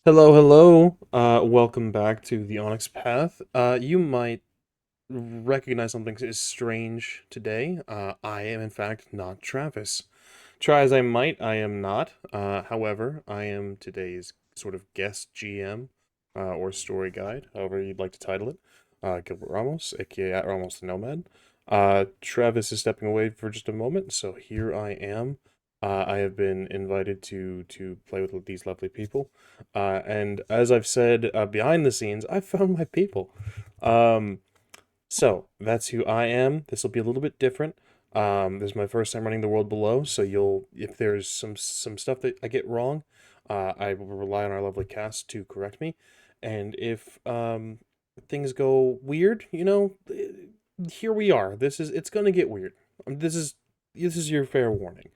Hello, hello. Welcome back to the Onyx Path. You might recognize something is strange today. I am, in fact, not Travis. Try as I might, I am not. However, I am today's sort of guest GM or story guide, however you'd like to title it. Gilbert Ramos, aka at Ramos the Nomad. Travis is stepping away for just a moment, so here I am. I have been invited to play with these lovely people, and as I've said behind the scenes, I've found my people. Um, so that's who I am. This will be a little bit different. This is my first time running the world below, so you'll if there's some stuff that I get wrong, I will rely on our lovely cast to correct me, and if things go weird, here we are. It's gonna get weird. This is your fair warning.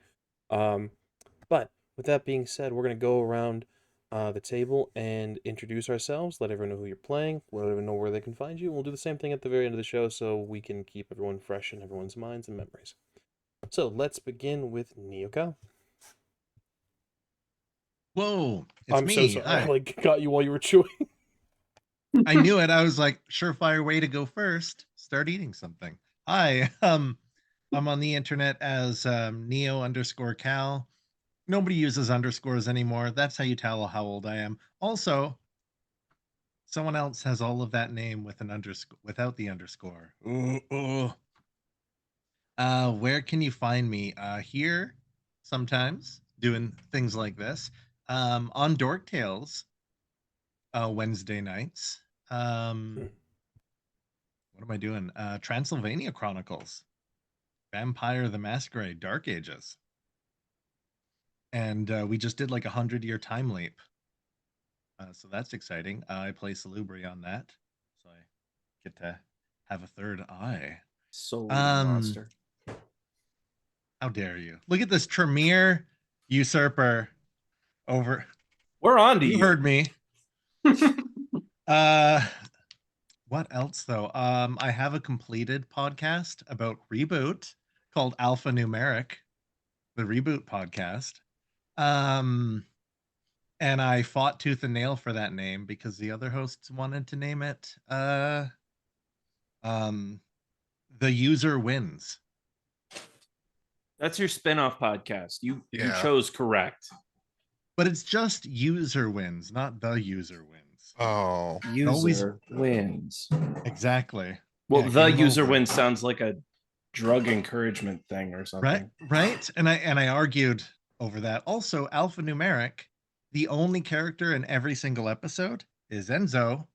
Um, but with that being said, we're gonna go around the table and introduce ourselves. Let everyone know who you're playing. Let everyone know where they can find you. We'll do the same thing at the very end of the show, so we can keep everyone fresh in everyone's minds and memories. So let's begin with Neoko. Whoa, it's I'm so me. sorry. I Hi. got you while you were chewing. I knew it. I was like, surefire way to go first. Start eating something. Hi. I'm on the internet as Neo underscore Cal. Nobody uses underscores anymore. That's how you tell how old I am. Also, someone else has all of that name with an underscore without the underscore. Ooh, ooh. Where can you find me? Here, sometimes doing things like this. On Dork Tales, Wednesday nights. What am I doing? Transylvania Chronicles, Vampire the Masquerade, Dark Ages. And we just did like 100-year time leap. So that's exciting. I play Salubri on that. So I get to have a third eye. Soul Um, monster. how dare you? Look at this Tremere usurper over. We're on to You you. heard me. What else though? I have a completed podcast about Reboot called Alpha Numeric, the Reboot podcast. Um, and I fought tooth and nail for that name because the other hosts wanted to name it um The User Wins. That's your spin-off podcast. You Yeah. chose correct. But it's just User Wins, not The User Wins. Oh, User wins. Exactly. Well, Yeah, the game user over. wins sounds like a drug encouragement thing or Right, something. right. And I argued over that. Also, alphanumeric, the only character in every single episode is Enzo.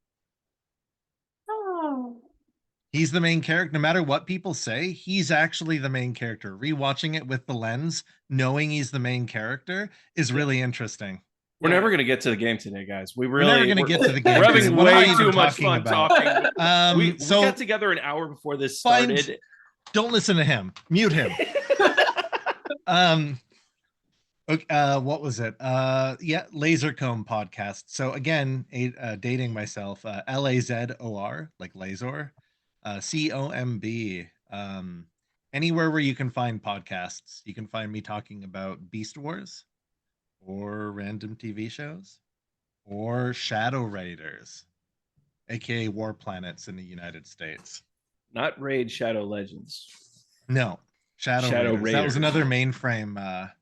He's the main character. No matter what people say, he's actually the main character. Rewatching it with the lens, knowing he's the main character is really interesting. We're never going to get to the game today, guys. We're never going to get to the game. We're today. having What am I way even too much talking fun about? talking. We So got together an hour before this find- started. don't listen to him. Mute him. Okay, what was it? Yeah, Lasercomb podcast. So again, dating myself. Lazor, like Lazor. COMB. Anywhere where you can find podcasts, you can find me talking about Beast Wars, or random TV shows, or Shadow Raiders, aka War Planets in the United States. Not Raid Shadow Legends. No, Shadow Raiders. That was Raiders. another mainframe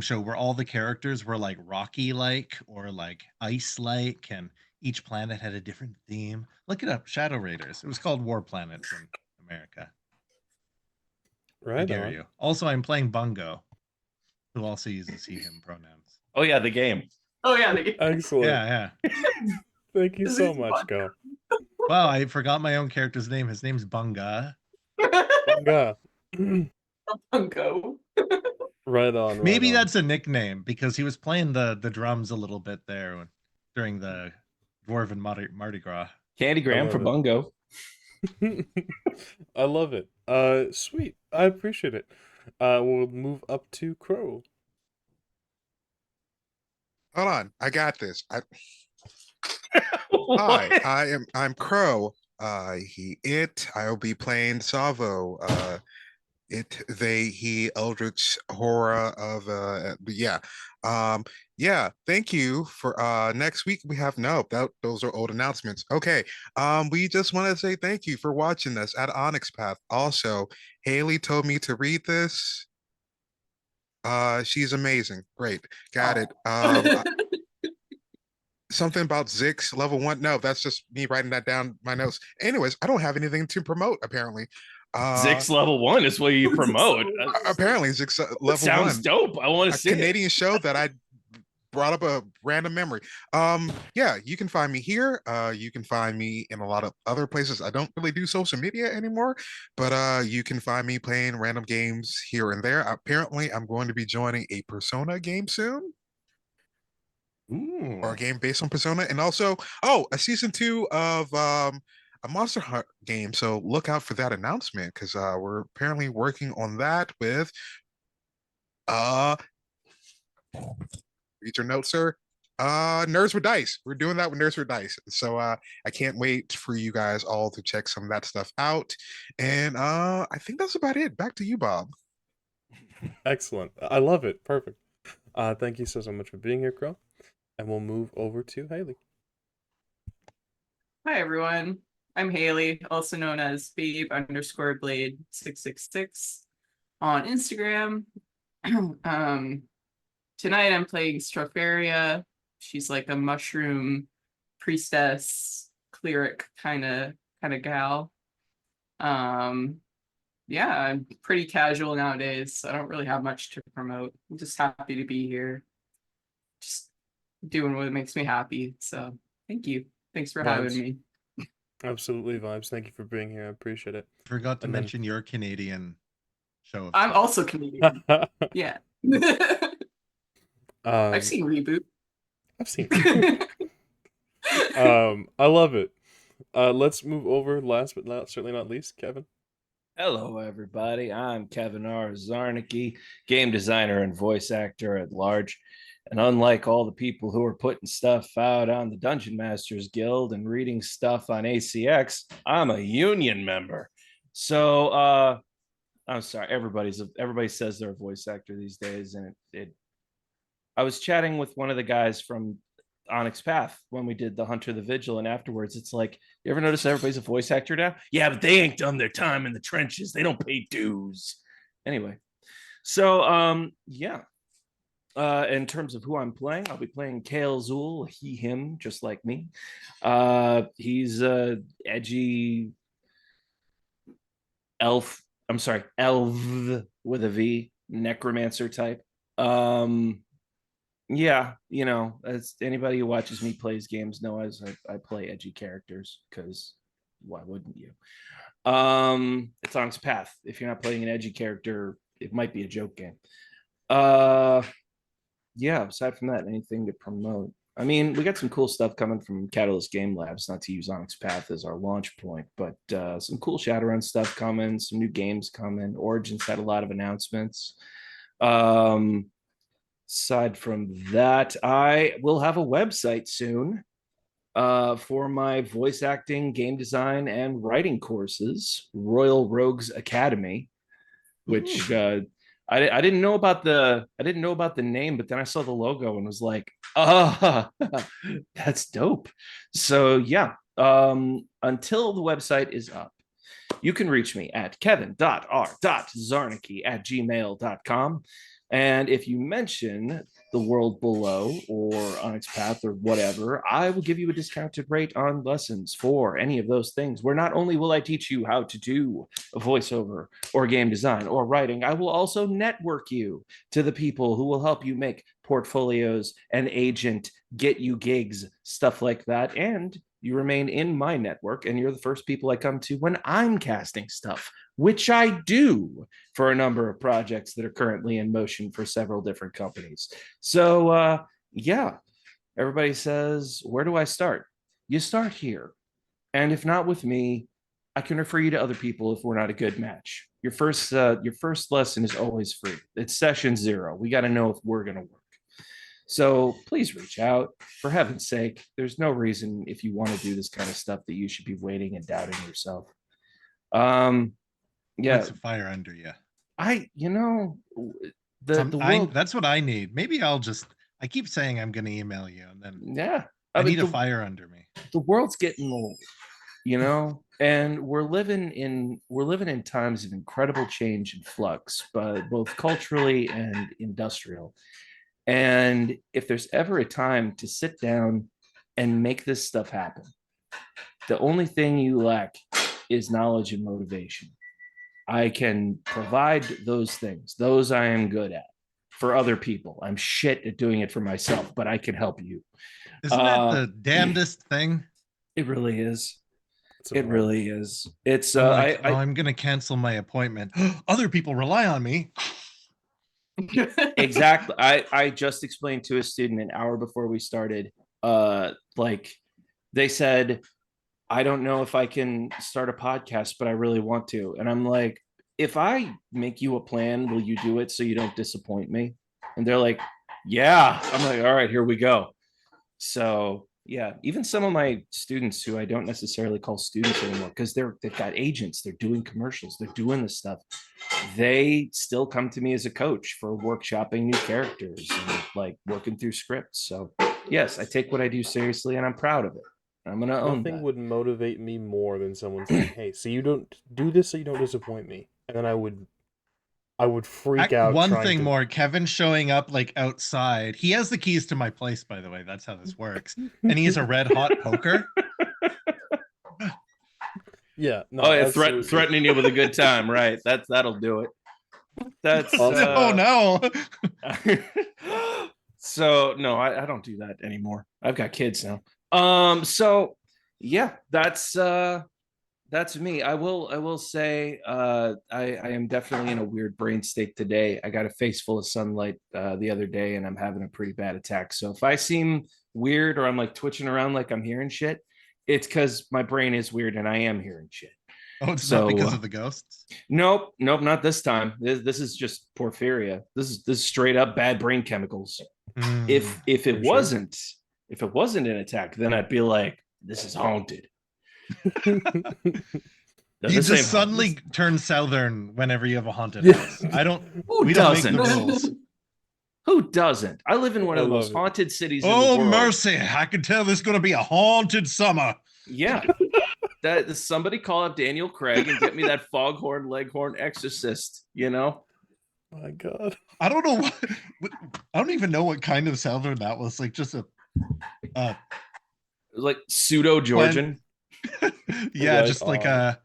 show where all the characters were like Rocky like or like ice like, and each planet had a different theme. Look it up, Shadow Raiders. It was called War Planets in America. Right I dare on. you. Also, I'm playing Bungo, who also uses he him pronouns. Oh yeah, the game. Excellent. Yeah. Thank you so much, Go. Wow, I forgot my own character's name. His name's Bunga. Bunga. Bungo. Right on. Maybe on. that's a nickname because he was playing the drums a little bit there during the Dwarven Mardi Gras. Candygram for it. Bungo. I love it. Sweet. I appreciate it. We'll move up to Crow. hold on. I got this. Hi, I'm Crow. I'll be playing Salvo. He Eldritch Horror of yeah. Yeah, thank you for next week we have those are old announcements. Okay. We just want to say thank you for watching us at Onyx Path. Also, Haley told me to read this. She's amazing. Great. Got it. Something about Zix level 1. No, that's just me writing that down my notes. Anyways, I don't have anything to promote apparently. Zix level 1 is what you promote. Apparently Zix That level sounds 1. dope. I want to A see it. Canadian show that I brought up a random memory. Yeah, you can find me here. You can find me in a lot of other places. I don't really do social media anymore, but you can find me playing random games here and there. Apparently, I'm going to be joining a Persona game soon, or a Ooh. game based on Persona, and also a season 2 of a Monster Hunt game. So look out for that announcement because we're apparently working on that with uh read your notes, sir. Nerds with Dice. We're doing that with Nerds with Dice. So I can't wait for you guys all to check some of that stuff out. And I think that's about it. Back to you, Bob. Excellent. I love it. Perfect. Thank you so much for being here, Crow. And we'll move over to Haley. Hi everyone. I'm Haley, also known as babe_blade666 on Instagram. Tonight I'm playing Stropharia. She's like a mushroom priestess, cleric kind of gal. Yeah, I'm pretty casual nowadays. So I don't really have much to promote. I'm just happy to be here. Just doing what makes me happy. So thank you. Thanks for having Vibes. me. Absolutely, Vibes. Thank you for being here. I appreciate it. Forgot to And then- mention your Canadian show. I'm also Canadian. Yeah. I've seen Reboot. I've seen. I love it. Let's move over. Last but certainly not least, Kevin. Hello, everybody. I'm Kevin R. Zarnicki, game designer and voice actor at large. And unlike all the people who are putting stuff out on the Dungeon Masters Guild and reading stuff on ACX, I'm a union member. So I'm sorry, everybody says they're a voice actor these days, and I was chatting with one of the guys from Onyx Path when we did the Hunter the Vigil, and afterwards it's like, you ever notice everybody's a voice actor now? Yeah, but they ain't done their time in the trenches. They don't pay dues. Anyway, so yeah. In terms of who I'm playing, I'll be playing Kale Zool, he, him, just like me. He's a edgy elf. I'm sorry, elf with a V, necromancer type. Yeah, you know, as anybody who watches me plays games knows, I play edgy characters because why wouldn't you? It's Onyx Path. If you're not playing an edgy character, it might be a joke game. Yeah, aside from that, anything to promote? I mean, we got some cool stuff coming from Catalyst Game Labs, not to use Onyx Path as our launch point, but some cool Shadowrun stuff coming, some new games coming. Origins had a lot of announcements. Aside from that, I will have a website soon for my voice acting, game design, and writing courses, Royal Rogues Academy, which I didn't know about the name, but then I saw the logo and was like, that's dope. So yeah, until the website is up, you can reach me at kevin.r.zarnicki@gmail.com. And if you mention the world below or Onyx Path or whatever, I will give you a discounted rate on lessons for any of those things, where not only will I teach you how to do a voiceover or game design or writing, I will also network you to the people who will help you make portfolios and agent, get you gigs, stuff like that. And you remain in my network, and you're the first people I come to when I'm casting stuff, which I do for a number of projects that are currently in motion for several different companies. So yeah, everybody says, where do I start? You start here. And if not with me, I can refer you to other people if we're not a good match. Your first lesson is always free. It's session 0. We got to know if we're going to work. So please reach out. For heaven's sake, there's no reason if you want to do this kind of stuff that you should be waiting and doubting yourself. Yeah, Lights a fire under you. Mm. That's what I need. Maybe I'll just I keep saying I'm going to email you, and then Yeah. I mean, need a fire under me. the world's getting old, you know, and we're living in times of incredible change and flux, but both culturally and industrial. And if there's ever a time to sit down and make this stuff happen, the only thing you lack is knowledge and motivation. I can provide those things. Those I am good at for other people. I'm shit at doing it for myself, but I can help you. Isn't that the damnedest thing? It really is. It's a It vibe. really is. It's I'm like, I'm going to cancel my appointment. Other people rely on me. exactly. I just explained to a student an hour before we started. Like they said, I don't know if I can start a podcast, but I really want to. And I'm like, if I make you a plan, will you do it so you don't disappoint me? And they're like, yeah. I'm like, all right, here we go. So yeah, even some of my students who I don't necessarily call students anymore, because they've got agents, they're doing commercials, they're doing this stuff. They still come to me as a coach for workshopping new characters and like working through scripts. So yes, I take what I do seriously and I'm proud of it. I'm gonna own Nothing that. would motivate me more than someone saying, "Hey, so you don't do this so you don't disappoint me," and then I would freak out. One trying thing to... more, Kevin showing up like outside. He has the keys to my place, by the way. That's how this works. And he has a red hot poker. Yeah. No, Oh yeah, absolutely. threatening you with a good time, right? That'll do it. That's Oh no. So no, I don't do that anymore. I've got kids now. So yeah, that's me. I will say I am definitely in a weird brain state today. I got a face full of sunlight the other day and I'm having a pretty bad attack. So if I seem weird or I'm like twitching around like I'm hearing shit, it's because my brain is weird and I am hearing shit. Oh, it's not because of the ghosts? Nope, not this time. This is just porphyria. This is straight up bad brain chemicals. If it wasn't an attack, then I'd be like, this is haunted. You just suddenly turn southern whenever you have a haunted Yeah. house. I don't. Who we doesn't? don't make the rules. Who doesn't? I live in one of the I most love it. haunted cities in the Oh world. mercy! I can tell this is going to be a haunted summer. Yeah. That somebody call up Daniel Craig and get me that foghorn leghorn exorcist, you know? My God. I don't know what. I don't even know what kind of southern that was. Like just a. Like pseudo Georgian. Yeah, Right just like on. a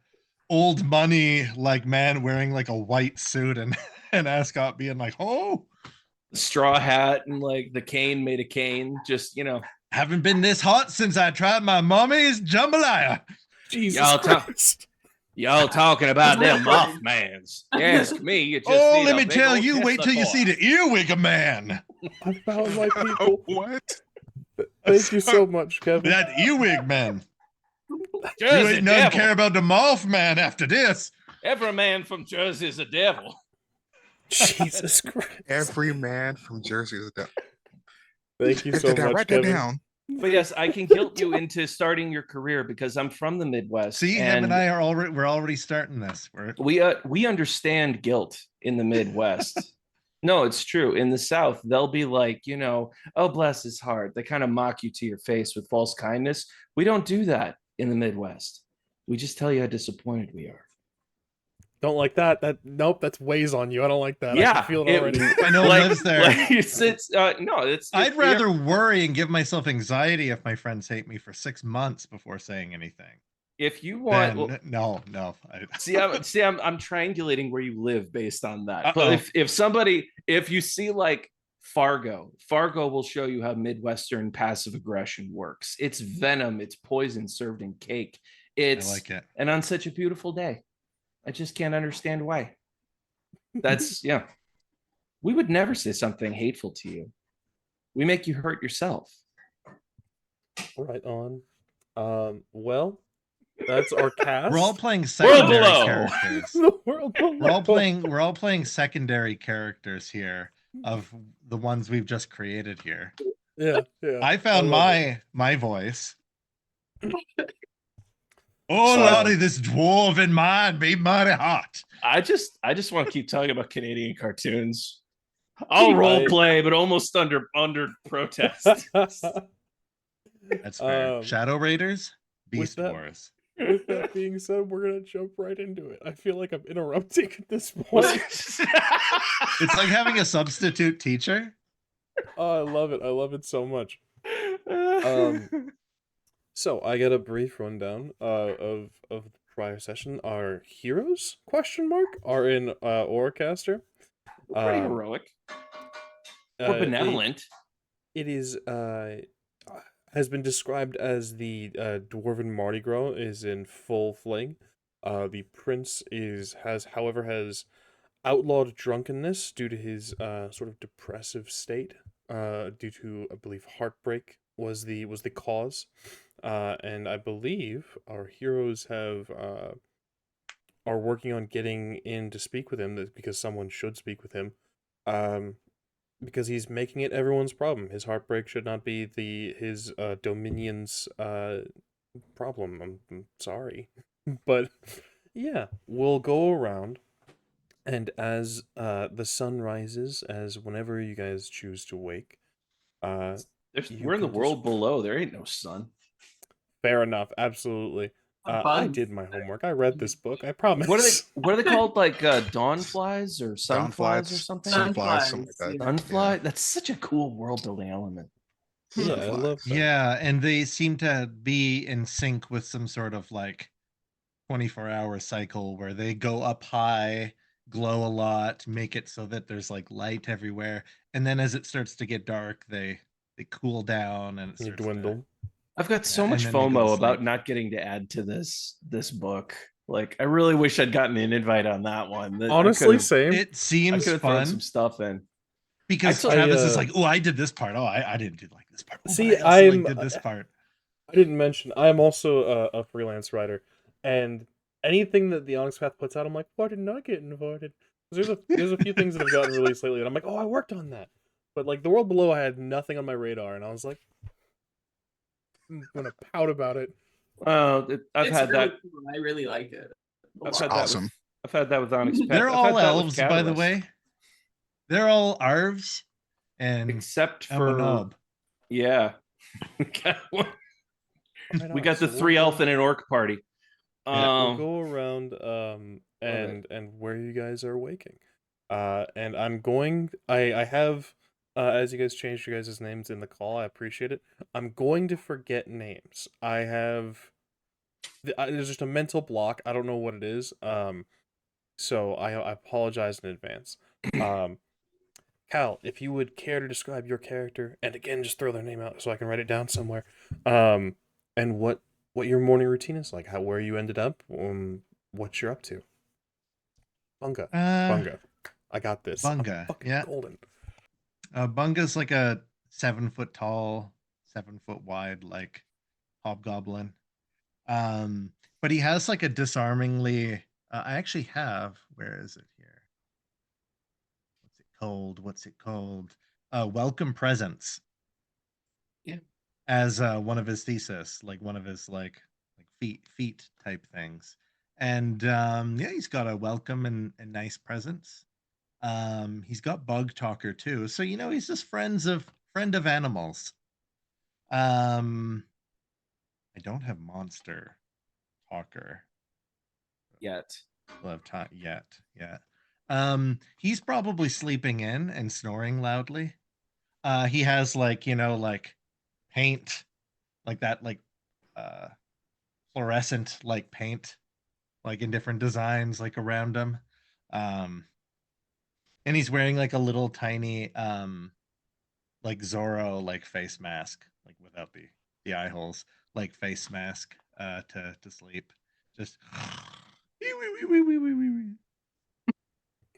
old money like man wearing like a white suit and ascot being like, oh, Straw hat and like the cane made of cane, just haven't been this hot since I tried my mommy's jambalaya. Jesus Y'all Christ. Y'all talking about them Mothmans. You ask me, you just Oh, need let a me big tell old you, wait till you see the earwig man. I found my people. What? Thank you so much, Kevin. That earwig man. You Jersey ain't none devil. care about the moth man after this. Every man from Jersey is a devil. Jesus Christ. Every man from Jersey is a Thank you Write so that down. much, Write that Kevin. down. But yes, I can guilt you into starting your career because I'm from the Midwest. See, him and I are already starting this. We understand guilt in the Midwest. No, it's true. In the South, they'll be like, oh, bless his heart. They kind of mock you to your face with false kindness. We don't do that in the Midwest. We just tell you how disappointed we are. Don't like that. Nope, that's weighs on you. I don't like that. I Yeah, can feel it already. I know like, lives there. I'd I'd rather worry and give myself anxiety if my friends hate me for 6 months before saying anything. If you want, Then, no. See, I'm triangulating where you live based on that. Uh-oh. But if you see like Fargo will show you how Midwestern passive aggression works. It's venom, it's poison served in cake. I like it. And on such a beautiful day, I just can't understand why. That's yeah. We would never say something hateful to you. We make you hurt yourself. Right on. Well, that's our cast. We're all playing secondary below. characters. The world below. We're all playing secondary characters here of the ones we've just created here. Yeah. I found love my voice. Oh lordy, this dwarven mind be mighty hot. I just want to keep talking about Canadian cartoons. I'll role play, but almost under protest. That's fair. Shadow Raiders, Beast that- Wars. With that being said, we're gonna jump right into it. I feel like I'm interrupting at this point. It's like having a substitute teacher. Oh, I love it. I love it so much. So I got a brief rundown of the prior session. Our heroes are in Oracaster. Pretty heroic or benevolent. It is has been described as the dwarven Mardi Gras is in full fling. The prince has outlawed drunkenness due to his sort of depressive state. Due to, I believe, heartbreak was the cause. And I believe our heroes are working on getting in to speak with him because someone should speak with him. Because he's making it everyone's problem. His heartbreak should not be his dominion's problem. I'm sorry. But yeah, we'll go around, and as the sun rises, as whenever you guys choose to wake, we're in the world below. There ain't no sun. Fair enough. Absolutely. I did my homework. I read this book. I promise. What are they called? Like dawn flies or sun flies or something? Sunflies, something like that. Sunfly. That's such a cool world building element. Yeah, I love that. Yeah, and they seem to be in sync with some sort of like 24-hour cycle where they go up high, glow a lot, make it so that there's like light everywhere, and then as it starts to get dark, they cool down and You dwindle. I've got so much and then they go to FOMO about sleep. not getting to add to this book. Like, I really wish I'd gotten an invite on that one. Honestly, same. It I seems could have thrown fun some stuff in. because Travis is like, "Oh, I did this part. Oh, I didn't do like this part. Oh, See, I also, did this part." I didn't mention I am also a freelance writer, and anything that the Onyx Path puts out, I'm like, why didn't I get invited? There's a few things that have gotten released lately, and I'm like, oh, I worked on that. But like the world below, I had nothing on my radar, and I was like, I'm gonna pout about it. I've had really that. cool. I really like it. I've had Awesome. I've had that with Onyx Path. They're I've all had that with elves, by the Catalyst. way. They're all Arvs and Except for Amanob. yeah. We got the 3 elf and an orc party. We'll go around and where you guys are waking. And I have as you guys changed your guys' names in the call, I appreciate it. I'm going to forget names. There's just a mental block. I don't know what it is. So I apologize in advance. Cal, if you would care to describe your character, and again, just throw their name out so I can write it down somewhere. And what your morning routine is like, where you ended up, what you're up to. Bunga. I got this. Bunga, yeah. Golden. Bunga's like a 7 foot tall, 7 foot wide, like hobgoblin. But he has like a disarmingly. I actually have. Where is it here? What's it called? Welcome presence. Yeah. As one of his thesis, like one of his like feet type things. And yeah, he's got a welcome and nice presence. He's got bug talker too, so he's just friend of animals. I don't have monster talker Yet. we'll have time yet. He's probably sleeping in and snoring loudly. He has like paint like that, like fluorescent like paint, like in different designs like around him. And he's wearing like a little tiny like Zorro like face mask, like without the eye holes, like face mask to sleep. Just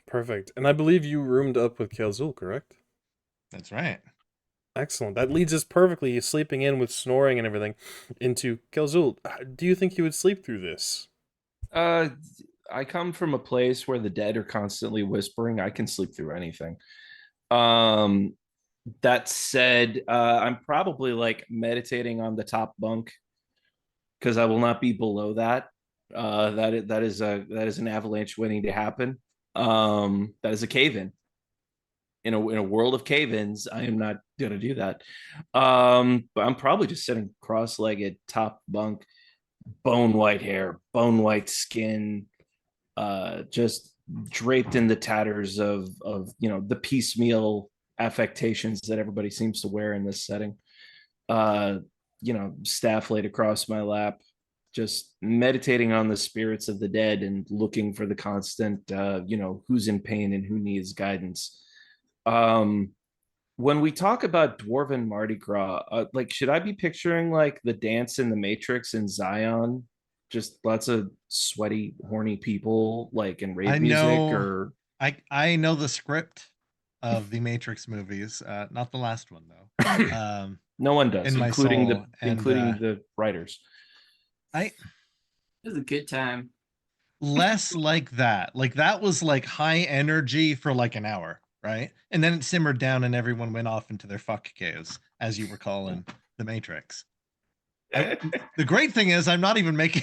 Perfect. And I believe you roomed up with Kelzul, correct? That's right. Excellent. That leads us perfectly, sleeping in with snoring and everything, into Kelzul. Do you think you would sleep through this? I come from a place where the dead are constantly whispering. I can sleep through anything. That said, I'm probably like meditating on the top bunk because I will not be below that. That is an avalanche waiting to happen. That is a cave in. in a world of cave-ins, I am not gonna do that. But I'm probably just sitting cross-legged, top bunk, bone white hair, bone white skin, just draped in the tatters of the piecemeal affectations that everybody seems to wear in this setting. Staff laid across my lap, just meditating on the spirits of the dead and looking for the constant, who's in pain and who needs guidance. When we talk about dwarven Mardi Gras, should I be picturing like the dance in the Matrix in Zion? Just lots of sweaty, horny people, like in rave music, or I know the script of the Matrix movies, not the last one though. No one does, in my including soul, including the writers. It was a good time. Less like that. Like that was like high energy for like an hour, right? And then it simmered down and everyone went off into their fuck caves, as you recall in The Matrix. The great thing is I'm not even making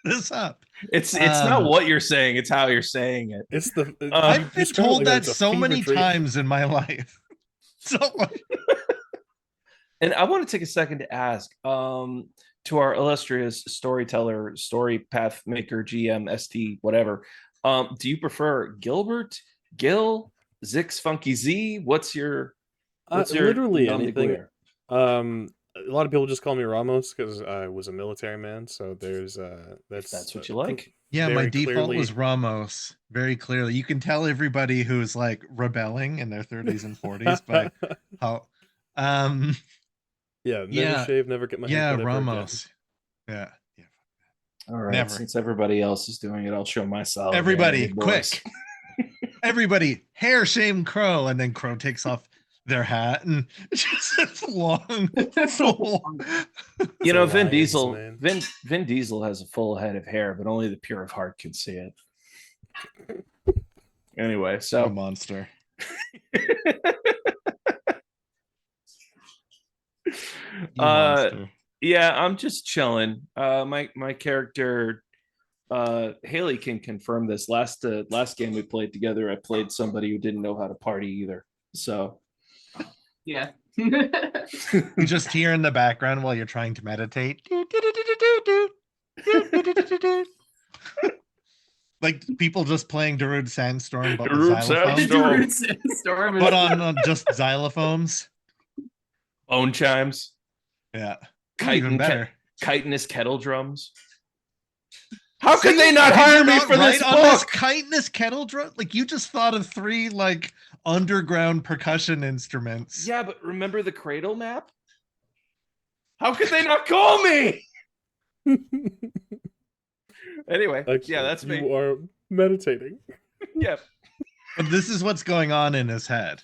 this up. It's not what you're saying, it's how you're saying it. It's the I've been told that it's a so fever many dream. times in my life. So And I want to take a second to ask to our illustrious storyteller, story path maker, GM, ST, whatever. Do you prefer Gilbert, Gil, Zix, Funky Z? What's your literally nom de anything? guerre? A lot of people just call me Ramos because I was a military man. So there's That's what you like. yeah, my very default clearly- was Ramos. Very clearly, you can tell everybody who's like rebelling in their 30s and 40s by how. Yeah, never Yeah. shave, never get my hair Yeah, cut ever again. Ramos. Yeah. All right, Never. since everybody else is doing it, I'll show myself. Everybody, quick! Everybody, hair shame Crow, and then Crow takes off their hat and it's just long. full. You know, It's a Vin lion's Diesel. mane. Vin Diesel has a full head of hair, but only the pure of heart can see it. Anyway, What a so monster. You monster. yeah, I'm just chilling. My character, Haley can confirm this. Last game we played together, I played somebody who didn't know how to party either. So Yeah. You just hear in the background while you're trying to meditate. Like people just playing Darude Sandstorm, but with Darude xylophones. Sandstorm. Storm But on just xylophones. Bone chimes, Yeah. chitin, Even better. chitinous kettle drums. How could See, they not did hire you me not for write this on this book? chitinous kettle drum? Like you just thought of 3 like underground percussion instruments. Yeah, but remember the cradle map? How could they not call me? Anyway, yeah, Excellent. that's me. You are meditating. Yeah. But this is what's going on in his head.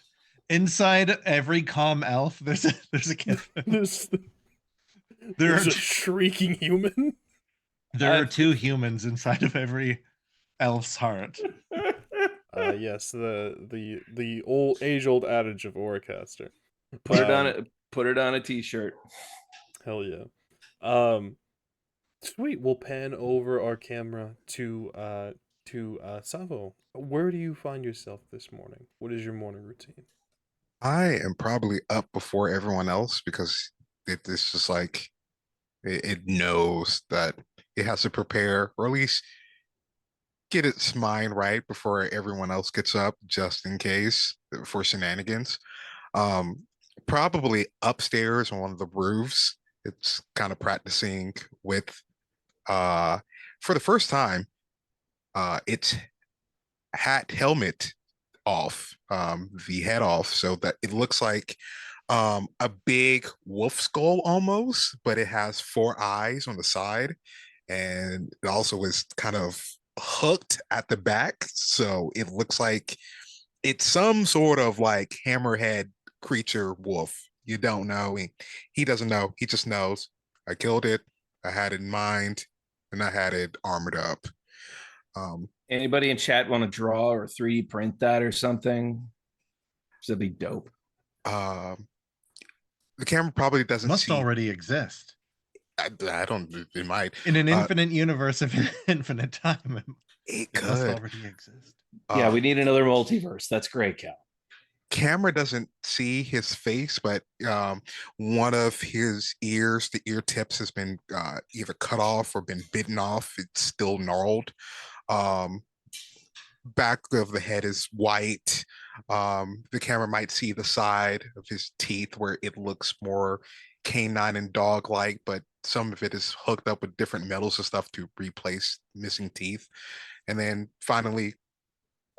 Inside every calm elf, there's a kid. There's There a are shrieking human. there are 2 humans inside of every elf's heart. Yes, the age-old adage of Oracaster. Put it on a t-shirt. Hell yeah. Sweet. We'll pan over our camera to Savo. Where do you find yourself this morning? What is your morning routine? I am probably up before everyone else because it's just like it knows that it has to prepare, or at least get its mind right before everyone else gets up, just in case for shenanigans. Probably upstairs on one of the roofs. It's kind of practicing with for the first time, its helmet off, the head off, so that it looks like a big wolf skull almost, but it has 4 eyes on the side, and it also is kind of hooked at the back, so it looks like it's some sort of like hammerhead creature wolf. You don't know. He doesn't know. He just knows. I killed it. I had it in mind, and I had it armored up. Anybody in chat want to draw or 3D print that or something? That'd be dope. The camera probably doesn't Must see. already exist. I don't. It might. In an infinite universe of infinite time. It It must could. already exist. Yeah, we need another multiverse. That's great, Cal. camera doesn't see his face, but one of his ears, the ear tips, has been either cut off or been bitten off. It's still gnarled. Um, Back of the head is white. The camera might see the side of his teeth where it looks more canine and dog-like, but some of it is hooked up with different metals and stuff to replace missing teeth. And then finally,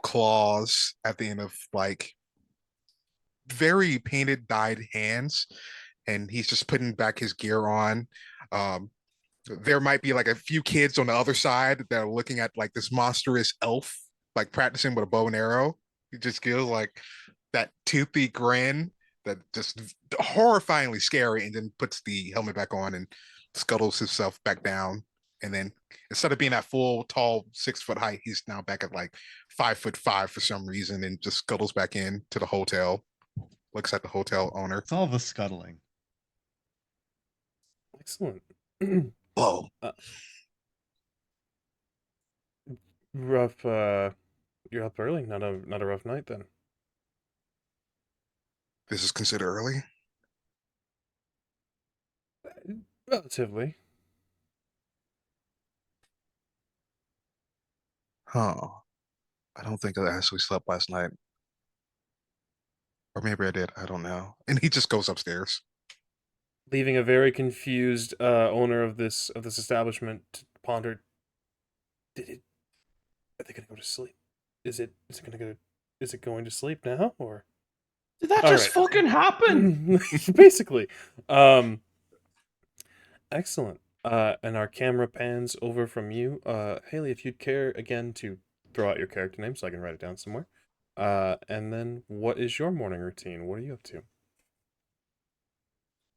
claws at the end of like very painted, dyed hands. And he's just putting back his gear on. Um, there might be like a few kids on the other side that are looking at like this monstrous elf, like practicing with a bow and arrow. He just gives like that toothy grin that just horrifyingly scary, and then puts the helmet back on and scuttles himself back down. And then instead of being at full tall 6 foot height, he's now back at like 5'5" for some reason, and just scuttles back in to the hotel. Looks at the hotel owner. It's all the scuttling. Excellent. Whoa. Rough. You're up early. Not a rough night then. This is considered early. Relatively. Huh. I don't think I actually slept last night. Or maybe I did. I don't know. And he just goes upstairs. Leaving a very confused owner of this establishment to ponder. Did it? Are they gonna go to sleep? Is it gonna go? Is it going to sleep now or? Did that All just right. fucking happen? Basically. Excellent. And our camera pans over from you. Haley, if you'd care again to throw out your character name so I can write it down somewhere. And then what is your morning routine? What are you up to?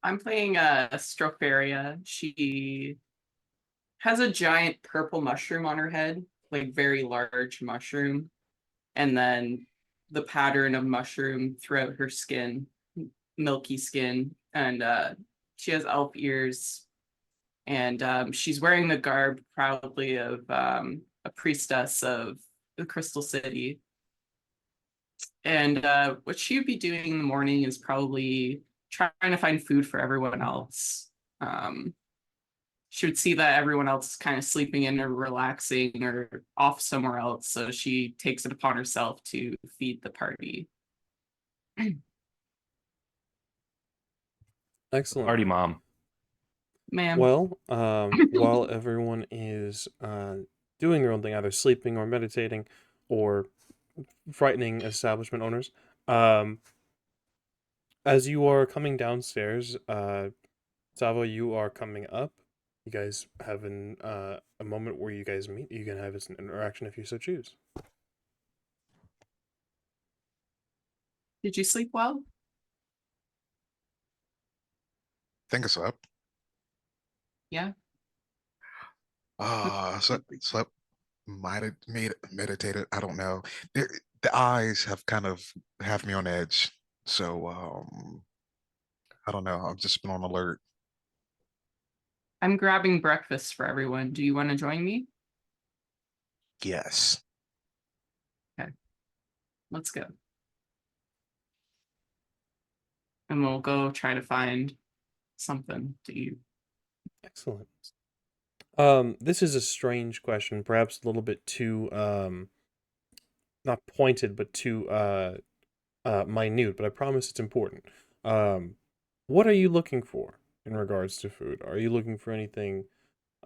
I'm playing Stropharia. She has a giant purple mushroom on her head, like very large mushroom, and then the pattern of mushroom throughout her skin, milky skin, and she has elf ears, and she's wearing the garb proudly of a priestess of the Crystal City. And what she would be doing in the morning is probably trying to find food for everyone else. She would see that everyone else is kind of sleeping in or relaxing or off somewhere else, so she takes it upon herself to feed the party. Excellent. Party mom. Ma'am. Well, while everyone is doing their own thing, either sleeping or meditating or frightening establishment owners, as you are coming downstairs, Savo, you are coming up. You guys have a moment where you guys meet. You can have an interaction if you so choose. Did you sleep well? Think it's up. Yeah. Slept, might have meditated. I don't know. The eyes have kind of have me on edge. So I don't know. I've just been on alert. I'm grabbing breakfast for everyone. Do you want to join me? Yes. Let's go. And we'll go try to find something to eat. Excellent. This is a strange question, perhaps a little bit too not pointed, but too minute, but I promise it's important. What are you looking for in regards to food? Are you looking for anything?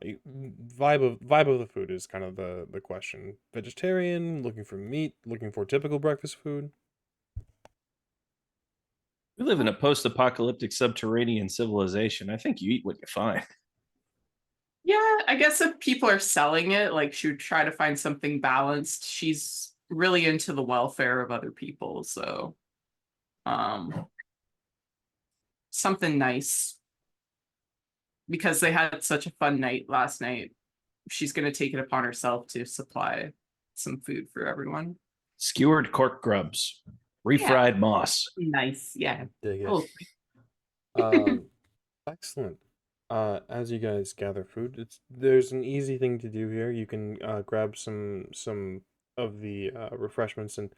Vibe of the food is kind of the question. Vegetarian, looking for meat, looking for typical breakfast food. We live in a post-apocalyptic subterranean civilization. I think you eat what you find. Yeah, I guess if people are selling it, like she would try to find something balanced. She's really into the welfare of other people, so something nice. Because they had such a fun night last night, she's gonna take it upon herself to supply some food for everyone. Skewered cork grubs, refried moss. Nice, yeah. Dig Oh, it. Excellent. As you guys gather food, there's an easy thing to do here. You can grab some of the refreshments and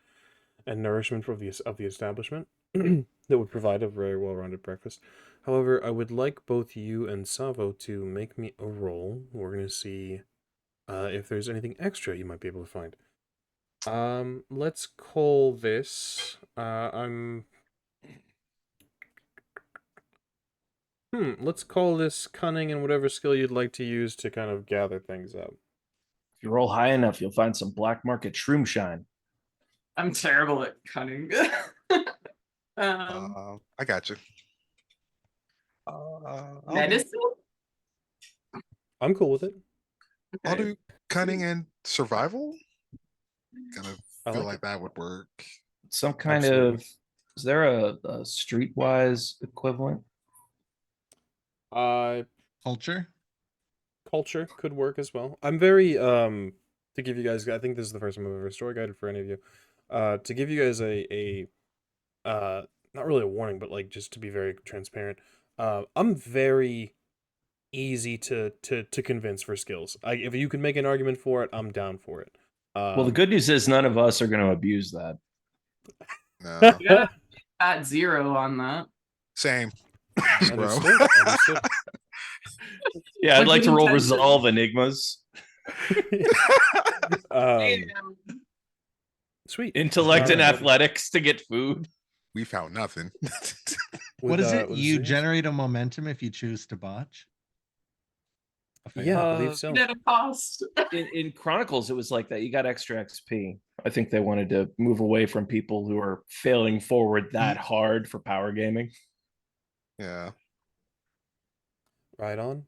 and nourishment of the establishment that would provide a very well-rounded breakfast. However, I would like both you and Savo to make me a roll. We're gonna see if there's anything extra you might be able to find. Let's call this. Let's call this cunning and whatever skill you'd like to use to kind of gather things up. If you roll high enough, you'll find some black market shroom shine. I'm terrible at cunning. I got you. I'll do, Medicine? I'm cool with it. I'll Okay. do cunning and survival. Kind of I feel like like that would work. Some kind Absolutely. of, is there a streetwise equivalent? Culture. Culture could work as well. I'm very to give you guys. I think this is the first time I've ever story guided for any of you. To give you guys a not really a warning, but like just to be very transparent. I'm very easy to convince for skills. If you can make an argument for it, I'm down for it. Well, the good news is none of us are going to abuse that. No. You gotta at 0 on that. Same. Bro. Understood. Understood. Yeah, I'd With like to good roll intentions. resolve enigmas, um, sweet. intellect, and Alright. athletics to get food. We found nothing. What is it? with You zeros? generate a momentum if you choose to botch? A fail. Yeah, I Uh, believe so. At a cost. In Chronicles, it was like that. You got extra XP. I think they wanted to move away from people who are failing forward that hard for power gaming. Yeah. Right on.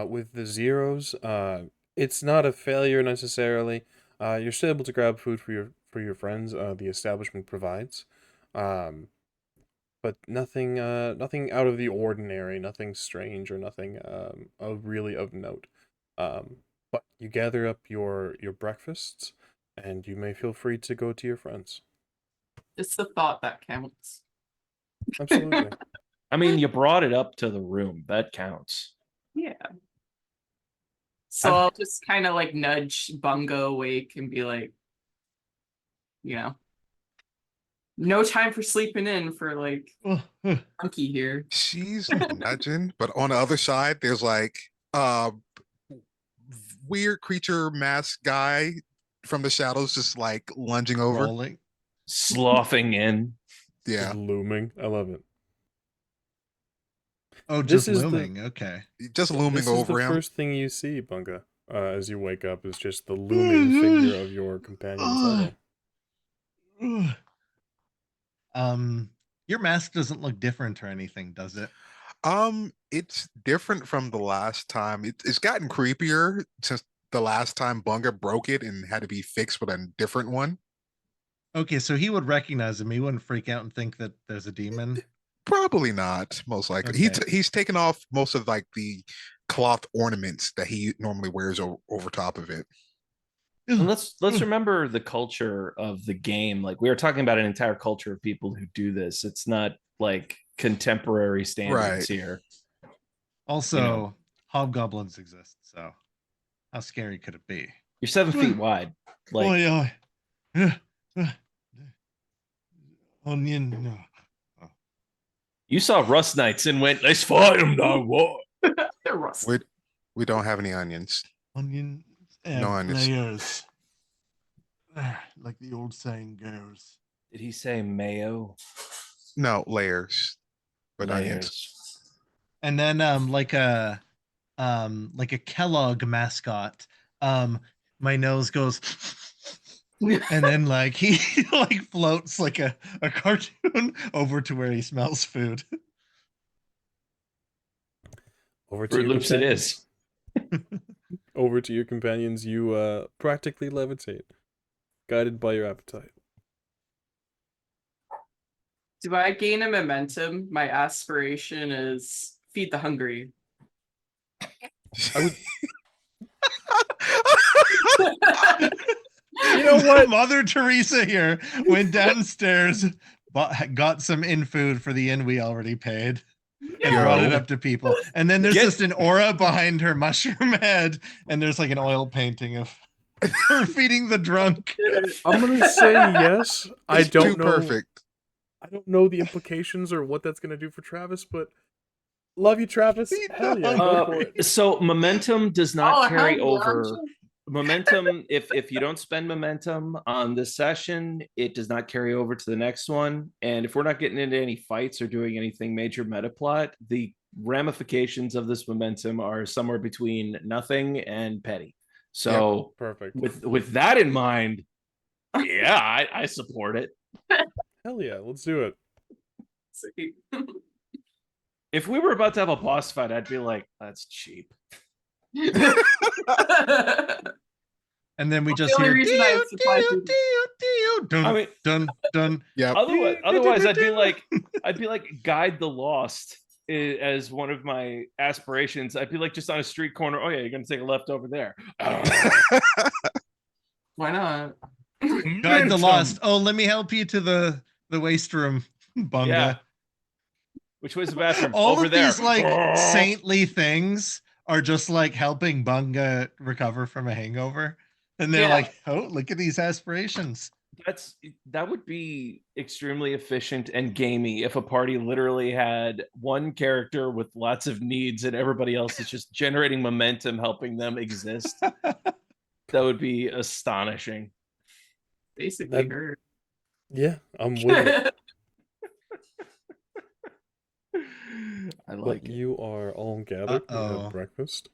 With the zeros, it's not a failure necessarily. You're still able to grab food for your friends. The establishment provides, but nothing out of the ordinary, nothing strange or nothing really of note. But you gather up your breakfasts, and you may feel free to go to your friends. It's the thought that counts. Absolutely. I mean, you brought it up to the room. That counts. Yeah. So I'll just kind of like nudge Bungo awake and be like, no time for sleeping in for like monkey here. She's nudging, but on the other side, there's like weird creature mask guy from the shadows just like lunging over. Rolling. Sloughing in. Yeah. Just looming. I love it. Oh, This just is the- looming. Okay. Just looming This is over the him. first thing you see, Bunga, as you wake up, is just the looming figure of your companion. Savo. Your mask doesn't look different or anything, does it? It's different from the last time. It's gotten creepier since the last time Bunga broke it and had to be fixed with a different one. Okay, so he would recognize him. He wouldn't freak out and think that there's a demon. Probably not, most likely. Okay. He's taken off most of like the cloth ornaments that he normally wears over top of it. And let's remember the culture of the game. Like we were talking about an entire culture of people who do this. It's not like contemporary standards here. Also, hobgoblins exist, so how scary could it be? You're 7 feet wide. Like Onion. No. you saw Rust Knights and went, let's fight them now. What? They're rusty. We don't have any onions. Onion. No onions. Layers. Like the old saying goes. Did he say mayo? No, layers. But onions. Layers. And then like a Kellogg mascot. My nose goes and then like he like floats like a cartoon over to where he smells food. Over to Fruit your Loops it companions. is. Over to your companions, you practically levitate, guided by your appetite. Do I gain a momentum? My aspiration is feed the hungry. I would. You know what? Mother Teresa here went downstairs, got some inn food for the inn we already paid, and brought it up to people. And then there's just an aura behind her mushroom head, and there's like an oil painting of. for feeding the drunk. I'm gonna say yes. I It's don't too know. perfect. I don't know the implications or what that's gonna do for Travis, but love you, Travis. Feed Hell the yeah, go for it. So momentum does not Oh, carry hell yeah, over. aren't Momentum, if you don't spend momentum on this session, it does not carry over to the next one. And if we're not getting into any fights or doing anything major meta plot, the ramifications of this momentum are somewhere between nothing and petty. So Perfect. with that in mind, yeah, I support it. Hell yeah, let's do it. See. If we were about to have a boss fight, I'd be like, that's cheap. And then we Well, just the only hear reason I was surprised is- dun, I mean- dun. Yep. Otherwise, I'd be like guide the lost as one of my aspirations. I'd be like just on a street corner. Oh yeah, you're gonna take a left over there. Why not? Guide the lost. Oh, let me help you to the waste room, Bunga. Yeah. Which way's the bathroom? All Over of there. these like saintly things are just like helping Bunga recover from a hangover. And they're Yeah. like, oh, look at these aspirations. That would be extremely efficient and gamey if a party literally had one character with lots of needs and everybody else is just generating momentum, helping them exist. That would be astonishing. Basically That- her. Yeah, I'm with it. I But like it. you are all gathered. We Uh-oh. have breakfast.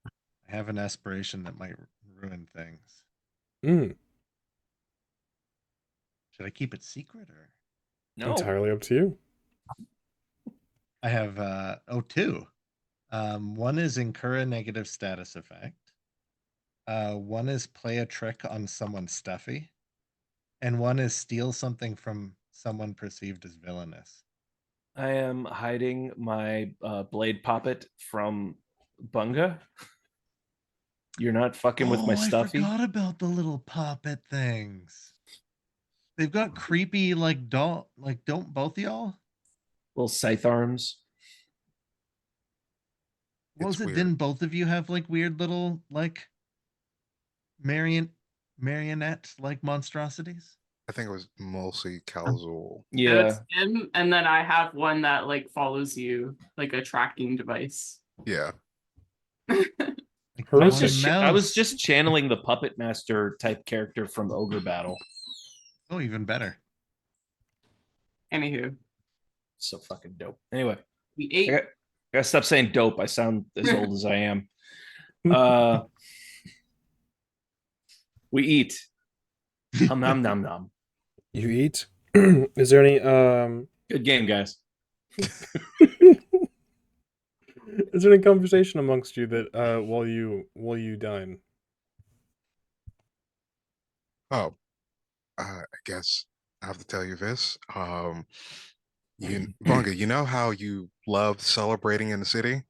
I have an aspiration that might ruin things. Mm, Should I keep it secret or? No. entirely up to you. I have two. One is incur a negative status effect. One is play a trick on someone stuffy. And one is steal something from someone perceived as villainous. I am hiding my blade poppet from Bunga. You're not fucking with my I stuffy. forgot about the little puppet things. They've got creepy like doll. Like, don't both of y'all? Little scythe arms. What was It's it? weird. Didn't both of you have like weird little like marionette like monstrosities? I think it was mostly Calzul. Yeah. That's him, and then I have one that like follows you, like a tracking device. Yeah. Like Her- I I was want a just I was mouse. just channeling the puppet master type character from Ogre Battle. Oh, even better. Anywho, So fucking dope. Anyway, we I ate. gotta stop saying dope. I sound as old as I am. We eat. Hum nom nom nom. You eat. Is there any Good game, guys. is there any conversation amongst you that while you dine? Oh, I guess I have to tell you this. Bunga, you know how you love celebrating in the city?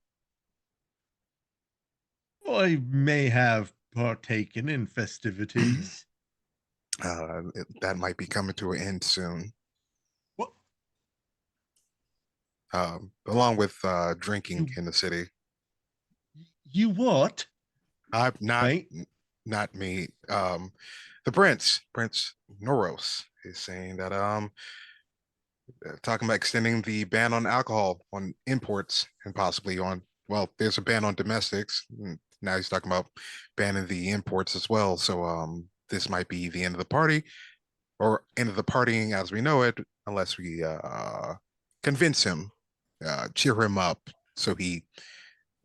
I may have partaken in festivities. That might be coming to an end soon. What? Along with drinking in the city. You what? I'm not Right? not me. The Prince Noros is saying that talking about extending the ban on alcohol on imports and possibly on, well, there's a ban on domestics. Now he's talking about banning the imports as well. So this might be the end of the party, or end of the partying as we know it, unless we convince him, cheer him up so he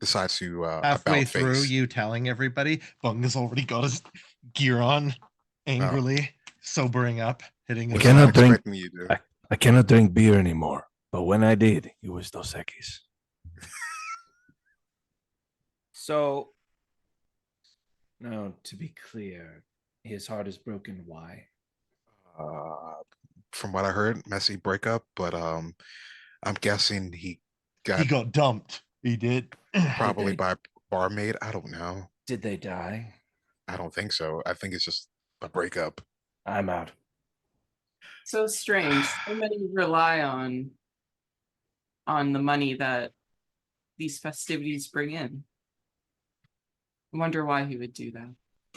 decides to Halfway about through face. you telling everybody, Bunga's already got his gear on, angrily, sobering up, hitting Was his not cannot drink- expecting you to. I cannot drink beer anymore, but when I did, it was Dos Equis. So now to be clear, his heart is broken. Why? From what I heard, messy breakup, but I'm guessing he He got dumped. He did. probably they- by a barmaid. I don't know. Did they die? I don't think so. I think it's just a breakup. I'm out. So strange. So many rely on the money that these festivities bring in. I wonder why he would do that.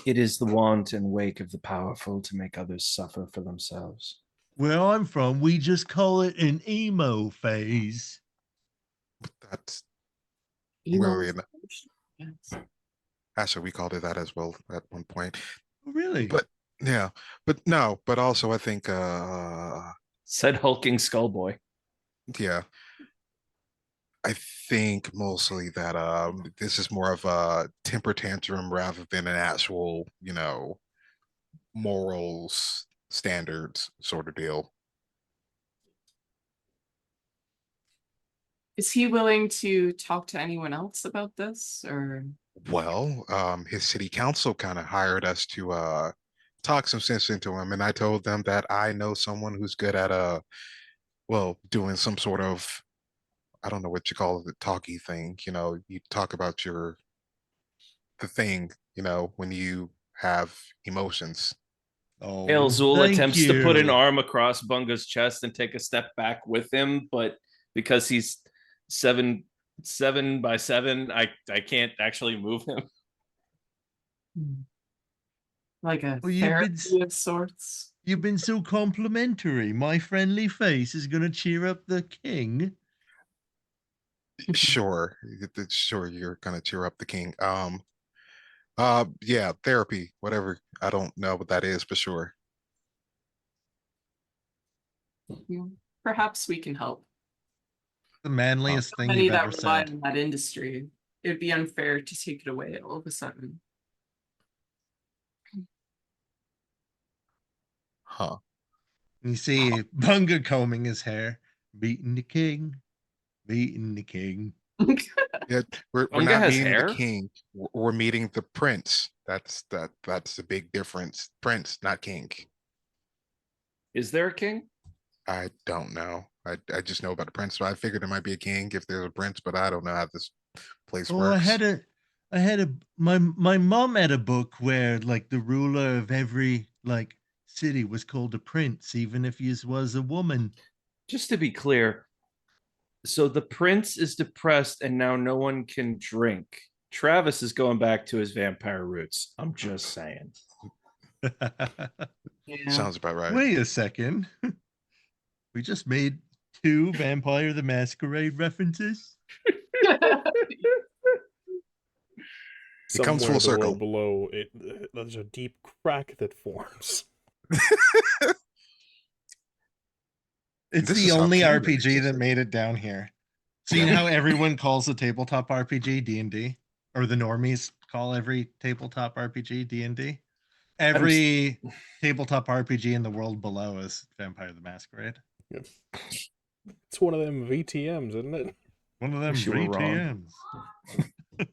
It is the want and wake of the powerful to make others suffer for themselves. Where I'm from, we just call it an emo phase. That's Emo really yes. actually we called it that as well at one point. Oh, really? But yeah, but no, but also I think Said hulking skullboy. yeah. I think mostly that this is more of a temper tantrum rather than an actual, morals standards sort of deal. Is he willing to talk to anyone else about this, or Well, his city council kind of hired us to talk some sense into him, and I told them that I know someone who's good at well, doing some sort of, I don't know what you call it, the talky thing. You talk about the thing, when you have emotions. Oh, Elzul thank attempts to put an you. arm across Bunga's chest and take a step back with him, but because he's 7 by 7, I can't actually move him. like a Well, therapy of sorts? you've been so complimentary. My friendly face is gonna cheer up the king. Sure, sure, you're gonna cheer up the king. Yeah, therapy, whatever. I don't know what that is, but sure. Yeah. Perhaps we can help. The manliest thing Many you've that ever rely said. on that industry. It'd be unfair to take it away all of a sudden. Huh. You see Bunga combing his hair, beating the king, beating the king. Yeah, we're Bunga not has meeting the hair? king. We're meeting the prince. That's the big difference. Prince, not king. Is there a king? I don't know. I just know about the prince. So I figured there might be a king if there's a prince, but I don't know how this place Oh, works. my mom had a book where like the ruler of every like city was called a prince, even if he was a woman. Just to be clear, so the prince is depressed and now no one can drink. Travis is going back to his vampire roots. I'm just saying. Yeah. Sounds about right. Wait a second. We just made 2 Vampire the Masquerade references. It comes Somewhere full in the circle. world below, there's a deep crack that forms. It's This the is how only King RPG that existed. made it down here. So you know how everyone calls a tabletop RPG D&D, or the normies call every tabletop RPG D&D. Every tabletop RPG in the world below is Vampire the Masquerade. Yep. It's one of them VTMs, isn't it? One of them Wish you were wrong. VTMs.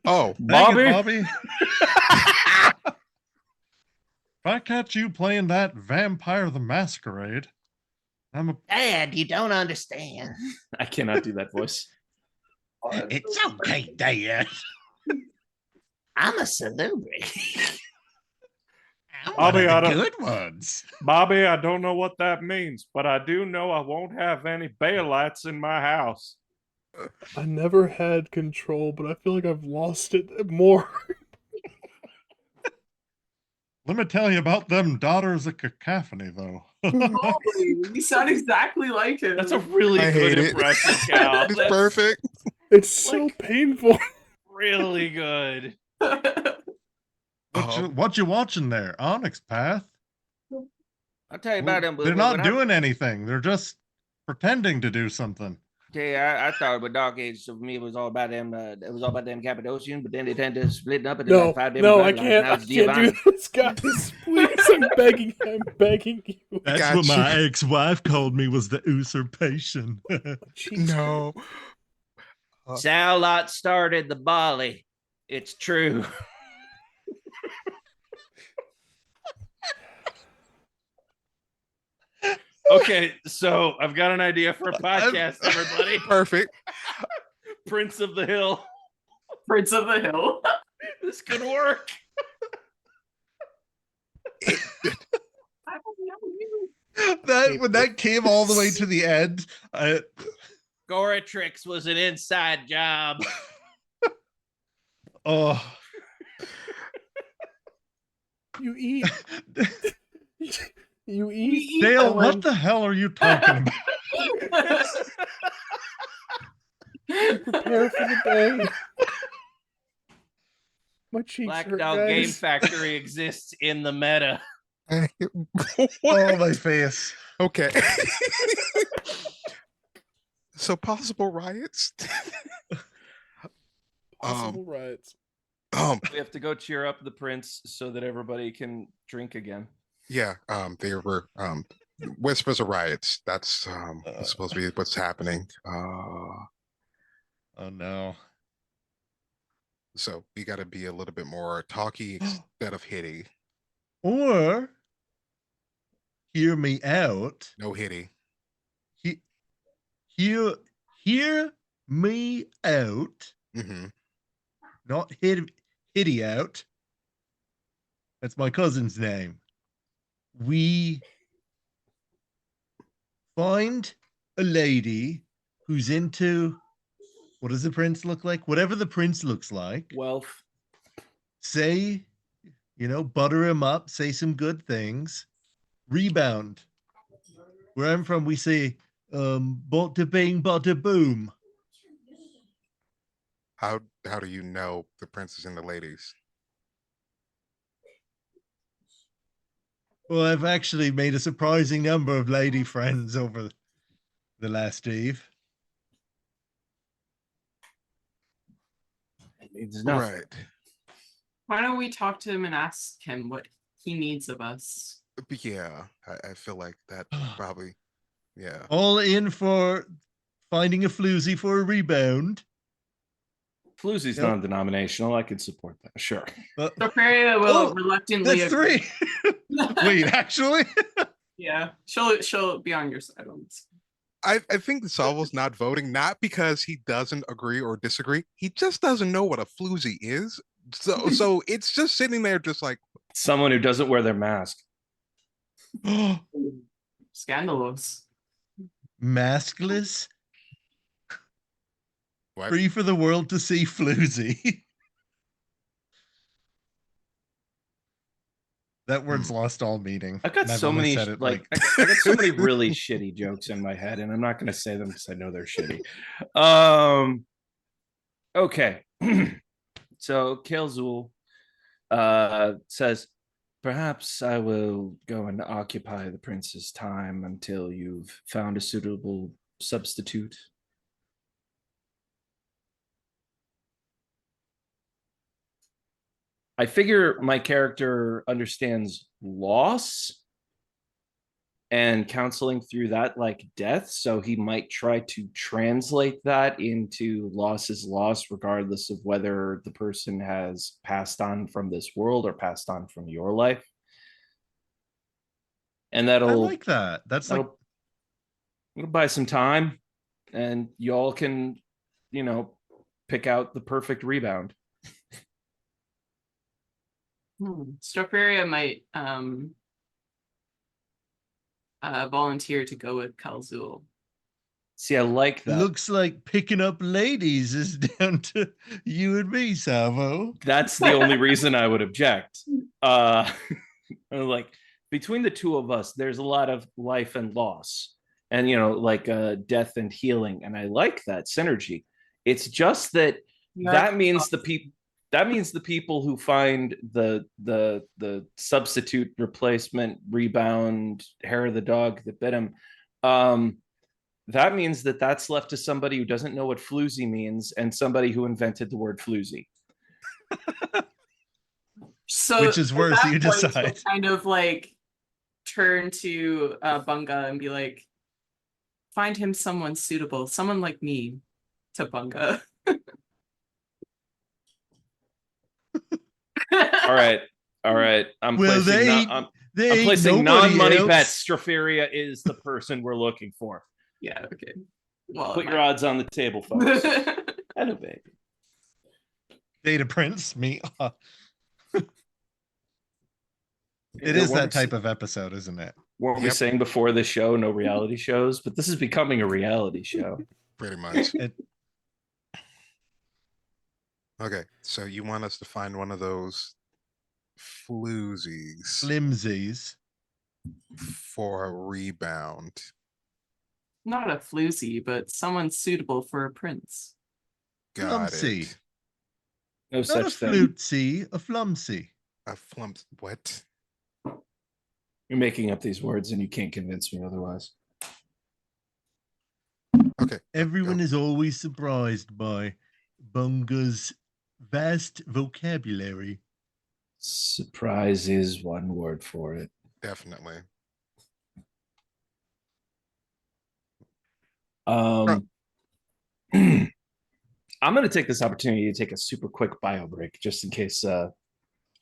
Oh, Dang Bobby? it, Bobby. If I catch you playing that Vampire the Masquerade, I'm a. Dad, you don't understand. I cannot do that voice. It's okay, Dad. I'm a celebrity. I'm Bobby, one I of the don't- good ones. Bobby, I don't know what that means, but I do know I won't have any Baelites in my house. I never had control, but I feel like I've lost it more. Let me tell you about them daughters of cacophony, though. You sound exactly like him. That's a really I good hate it. impression, Cal. It's That's perfect. It's so Like- painful. really good. What you watching there? Onyx Path? I'll tell you about them. They're not doing anything. They're just pretending to do something. I thought with Dark Age, so for me, it was all about them. It was all about them Cappadocian, but then they tend to split up into No, like 5 different no, I bloodlines. can't. Now I it's can't do Giovanni. this, guys. Please, I'm begging. I'm begging you. That's Got what my you. ex-wife called me, was the usurpation. Jeez. No. Salot started the Bali. It's true. Okay, so I've got an idea for a podcast, everybody. Perfect. Prince of the Hill. Prince of the Hill. This could work. I don't know you. When that came all the way to the end, Goratrix was an inside job. oh, You eat. You eat. Dale, and what then the hell are you talking about? you prepare for the day. My cheeks Black hurt, Dog guys. Game Factory exists in the meta. Oh, my face. Okay. So possible riots. Possible riots. We have to go cheer up the prince so that everybody can drink again. Yeah, there were whispers of riots. That's supposed to be what's happening. Oh no. So we got to be a little bit more talky instead of hitty. Or hear me out. No hitty. Hear me out. Mm-hmm. Not hitty out. That's my cousin's name. We find a lady who's into, what does the prince look like? Whatever the prince looks like. Wealth. Say, butter him up, say some good things. Rebound. Where I'm from, we say, bada bing, bada boom. How do you know the princes and the ladies? Well, I've actually made a surprising number of lady friends over the last eve. It's nothing. Right. Why don't we talk to him and ask him what he needs of us? But yeah, I feel like that probably, yeah. All in for finding a floozy for a rebound. Floozy's Yep. non-denominational. I can support that. Sure. But So Freya will reluctantly that's 3. Wait, actually? Yeah, she'll be on your side on this. I think Salvo's not voting, not because he doesn't agree or disagree. He just doesn't know what a floozy is. So it's just sitting there just like, Someone who doesn't wear their mask. Scandalous. Maskless? what? Free for the world to see floozy. That word's lost all meaning. I've got And I've so only many said it I got so many really shitty jokes in my head, and I'm not going to say them because I know they're shitty. Okay. So Kelzul says, perhaps I will go and occupy the prince's time until you've found a suitable substitute. I figure my character understands loss and counseling through that like death, so he might try to translate that into loss is loss regardless of whether the person has passed on from this world or passed on from your life. And I that'll like that. That's like it'll buy some time, and y'all can, pick out the perfect rebound. Stropharia might volunteer to go with Kalzul. See, I like that. looks like picking up ladies is down to you and me, Salvo. That's the only reason I would object. Like between the two of us, there's a lot of life and loss, and death and healing, and I like that synergy. It's just that means the people who find the substitute replacement rebound hair of the dog that bit him. That means that's left to somebody who doesn't know what floozy means and somebody who invented the word floozy. So which is worse, you decide. Kind of like turn to Bunga and be like, find him someone suitable, someone like me, to Bunga. All right. I'm Well, placing non-money bets. Stropharia is the person we're looking for. Yeah, okay. Well, Put your odds on the table, folks. Hello, baby. Data prints me. It is that type of episode, isn't it? Weren't we saying before the show, no reality shows? But this is becoming a reality show. Pretty much. Okay, so you want us to find one of those floozies Flimsies. for a rebound. Not a floozy, but someone suitable for a prince. Got Flumsy. it. No Not a such thing. flutesy, a flumsy. A flump. What? You're making up these words and you can't convince me otherwise. Okay. Everyone is always surprised by Bunga's vast vocabulary. Surprise is one word for it. Definitely. I'm going to take this opportunity to take a super quick bio break just in case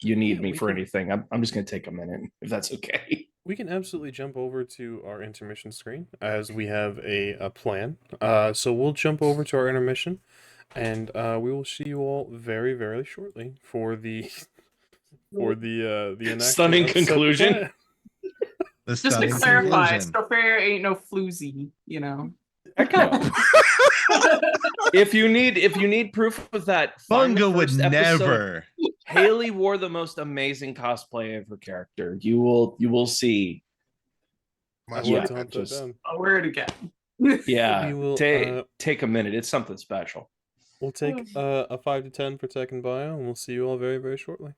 you need me for anything. I'm just going to take a minute if that's okay. We can absolutely jump over to our intermission screen as we have a plan. So we'll jump over to our intermission, and we will see you all very, very shortly for the enacting Stunning of said conclusion. plan. The Just to stunning clarify, conclusion. Stropharia ain't no floozy, Heck no. if you need proof of that, find the Bunga would first episode. never. Haley wore the most amazing cosplay of her character. You will see. I Yeah, want to hunt that just- down. I'll wear it again. Yeah, We will, take a minute. It's something special. We'll take a 5 to 10 for tech and bio, and we'll see you all very, very shortly.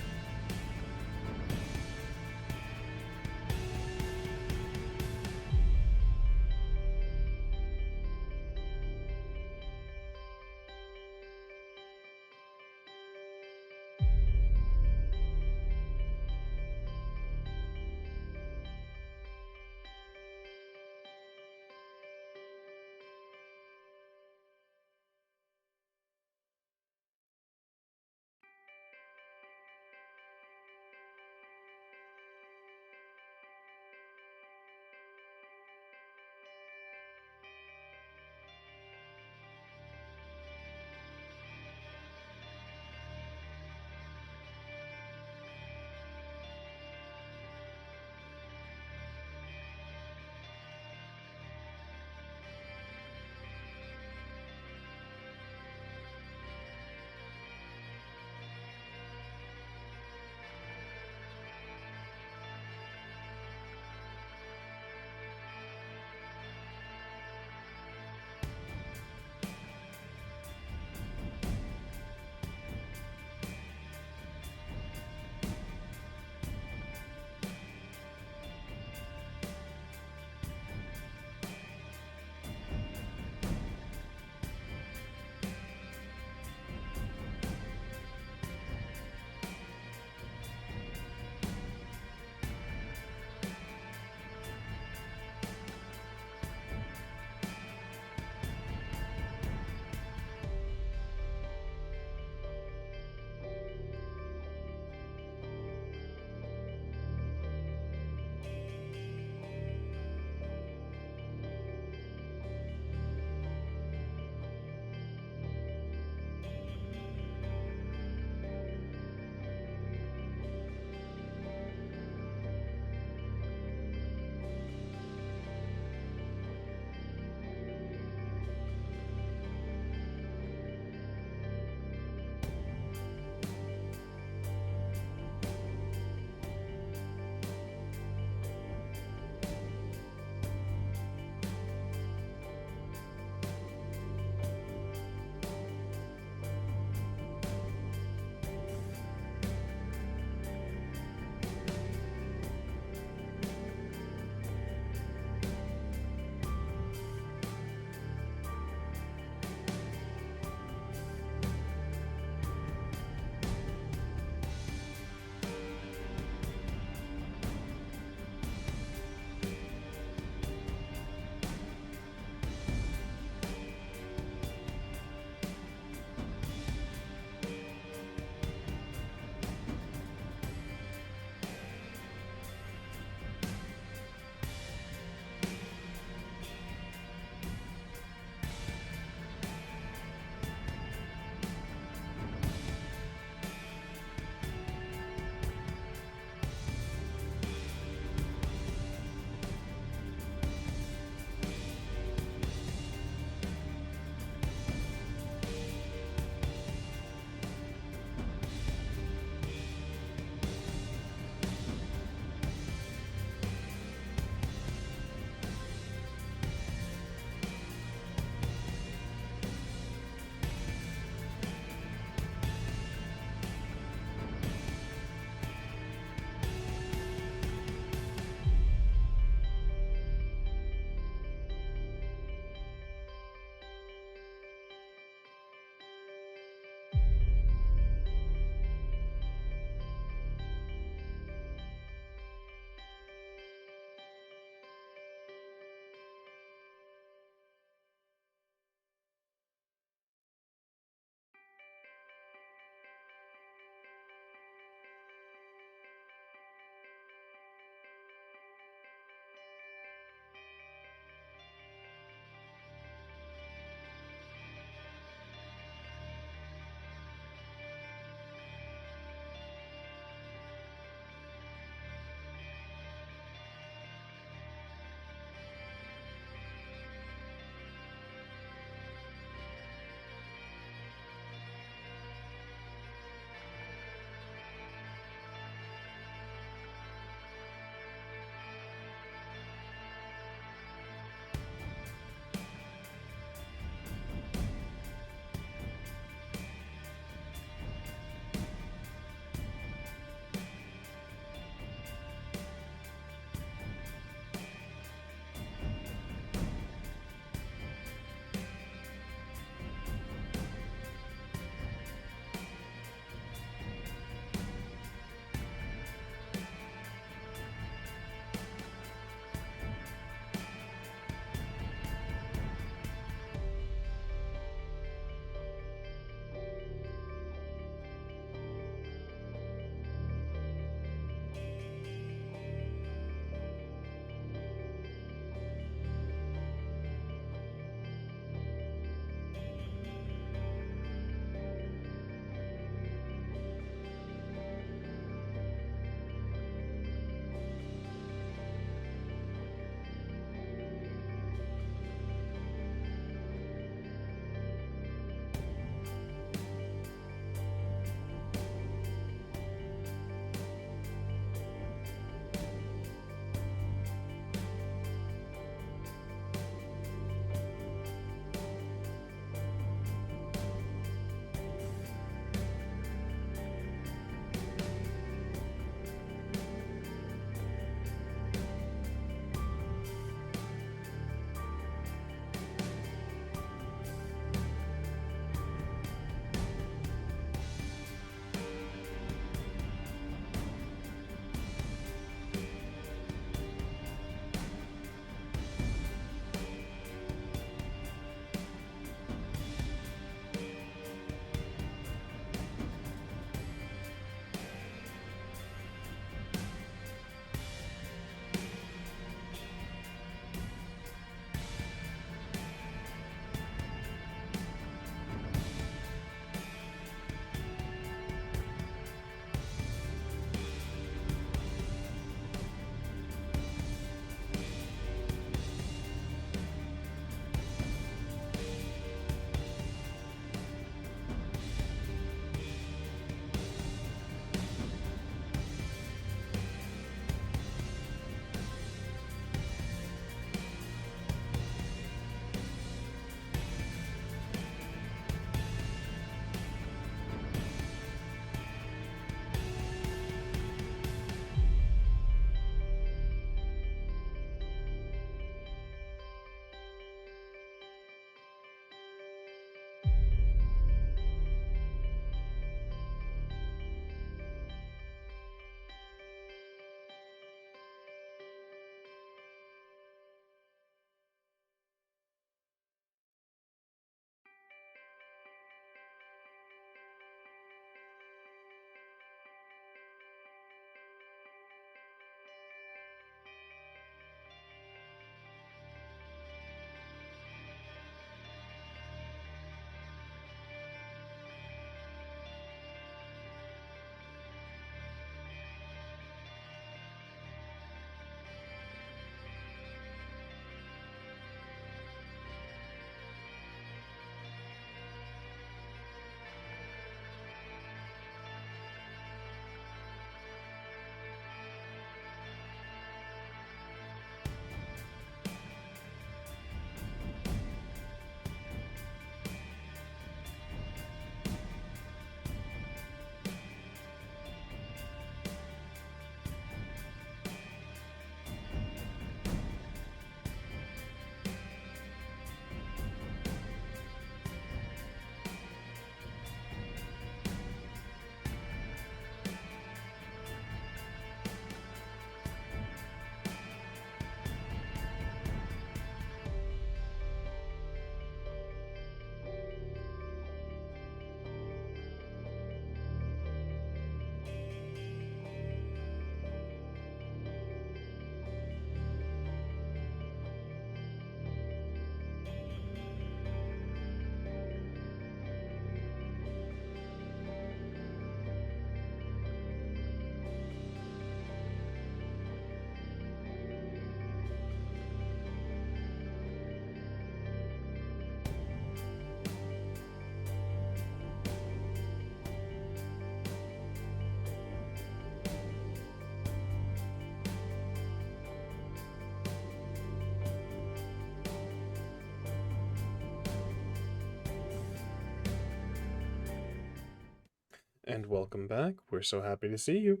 And welcome back. We're so happy to see you.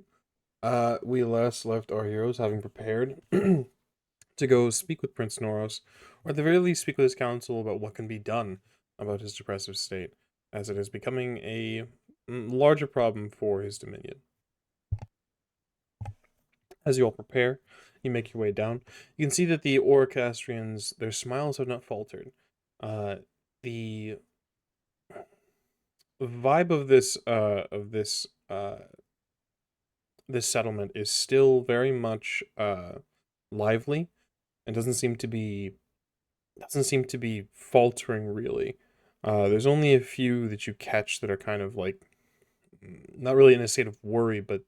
We last left our heroes having prepared to go speak with Prince Noros, or at the very least speak with his council about what can be done about his depressive state, as it is becoming a larger problem for his dominion. As you all prepare, you make your way down. You can see that the Oracastrians, their smiles have not faltered. The vibe of this settlement is still very much lively, and doesn't seem to be faltering really. There's only a few that you catch that are kind of like not really in a state of worry, but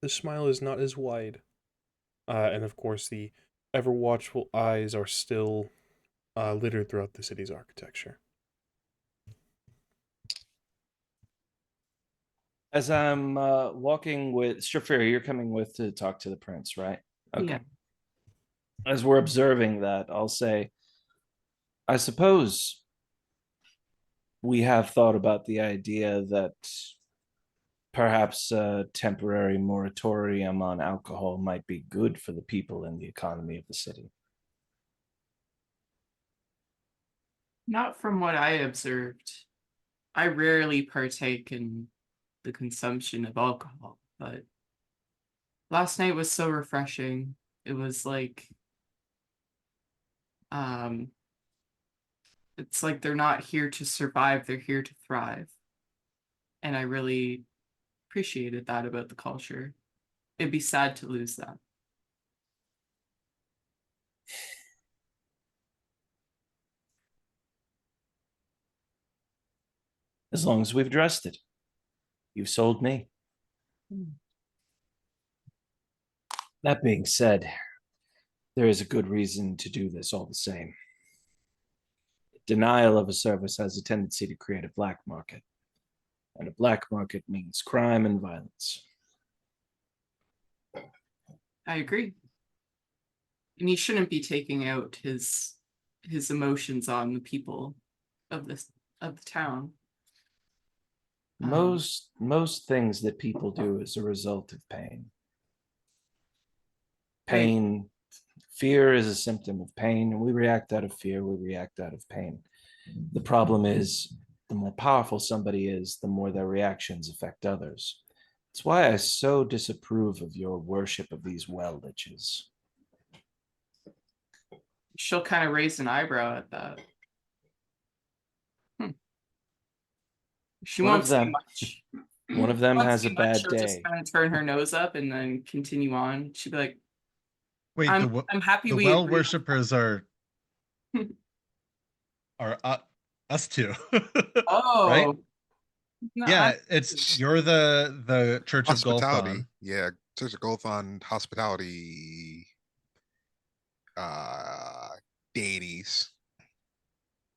the smile is not as wide. And of course, the ever watchful eyes are still littered throughout the city's architecture. As I'm walking with Strafiri, you're coming with to talk to the prince, right? Okay. Yeah. As we're observing that, I'll say, I suppose we have thought about the idea that perhaps a temporary moratorium on alcohol might be good for the people and the economy of the city. Not from what I observed. I rarely partake in the consumption of alcohol, but last night was so refreshing. It was like, it's like they're not here to survive, they're here to thrive. And I really appreciated that about the culture. It'd be sad to lose that. As long as we've addressed it. You've sold me. That being said, there is a good reason to do this all the same. Denial of a service has a tendency to create a black market. And a black market means crime and violence. I agree. And he shouldn't be taking out his emotions on the people of the town. Most things that people do is a result of pain. Pain, fear is a symptom of pain, and we react out of fear, we react out of pain. The problem is, the more powerful somebody is, the more their reactions affect others. That's why I so disapprove of your worship of these well liches. She'll kind of raise an eyebrow at that. She won't say much. One of them has a bad She'll day. just kind of turn her nose up and then continue on. She'd be like, Wait, I'm happy the we well agree on worshippers are us two. Oh, right? no, Yeah, you're the Church of Hospitality. Golthon. Yeah, Church of Golthon hospitality deities.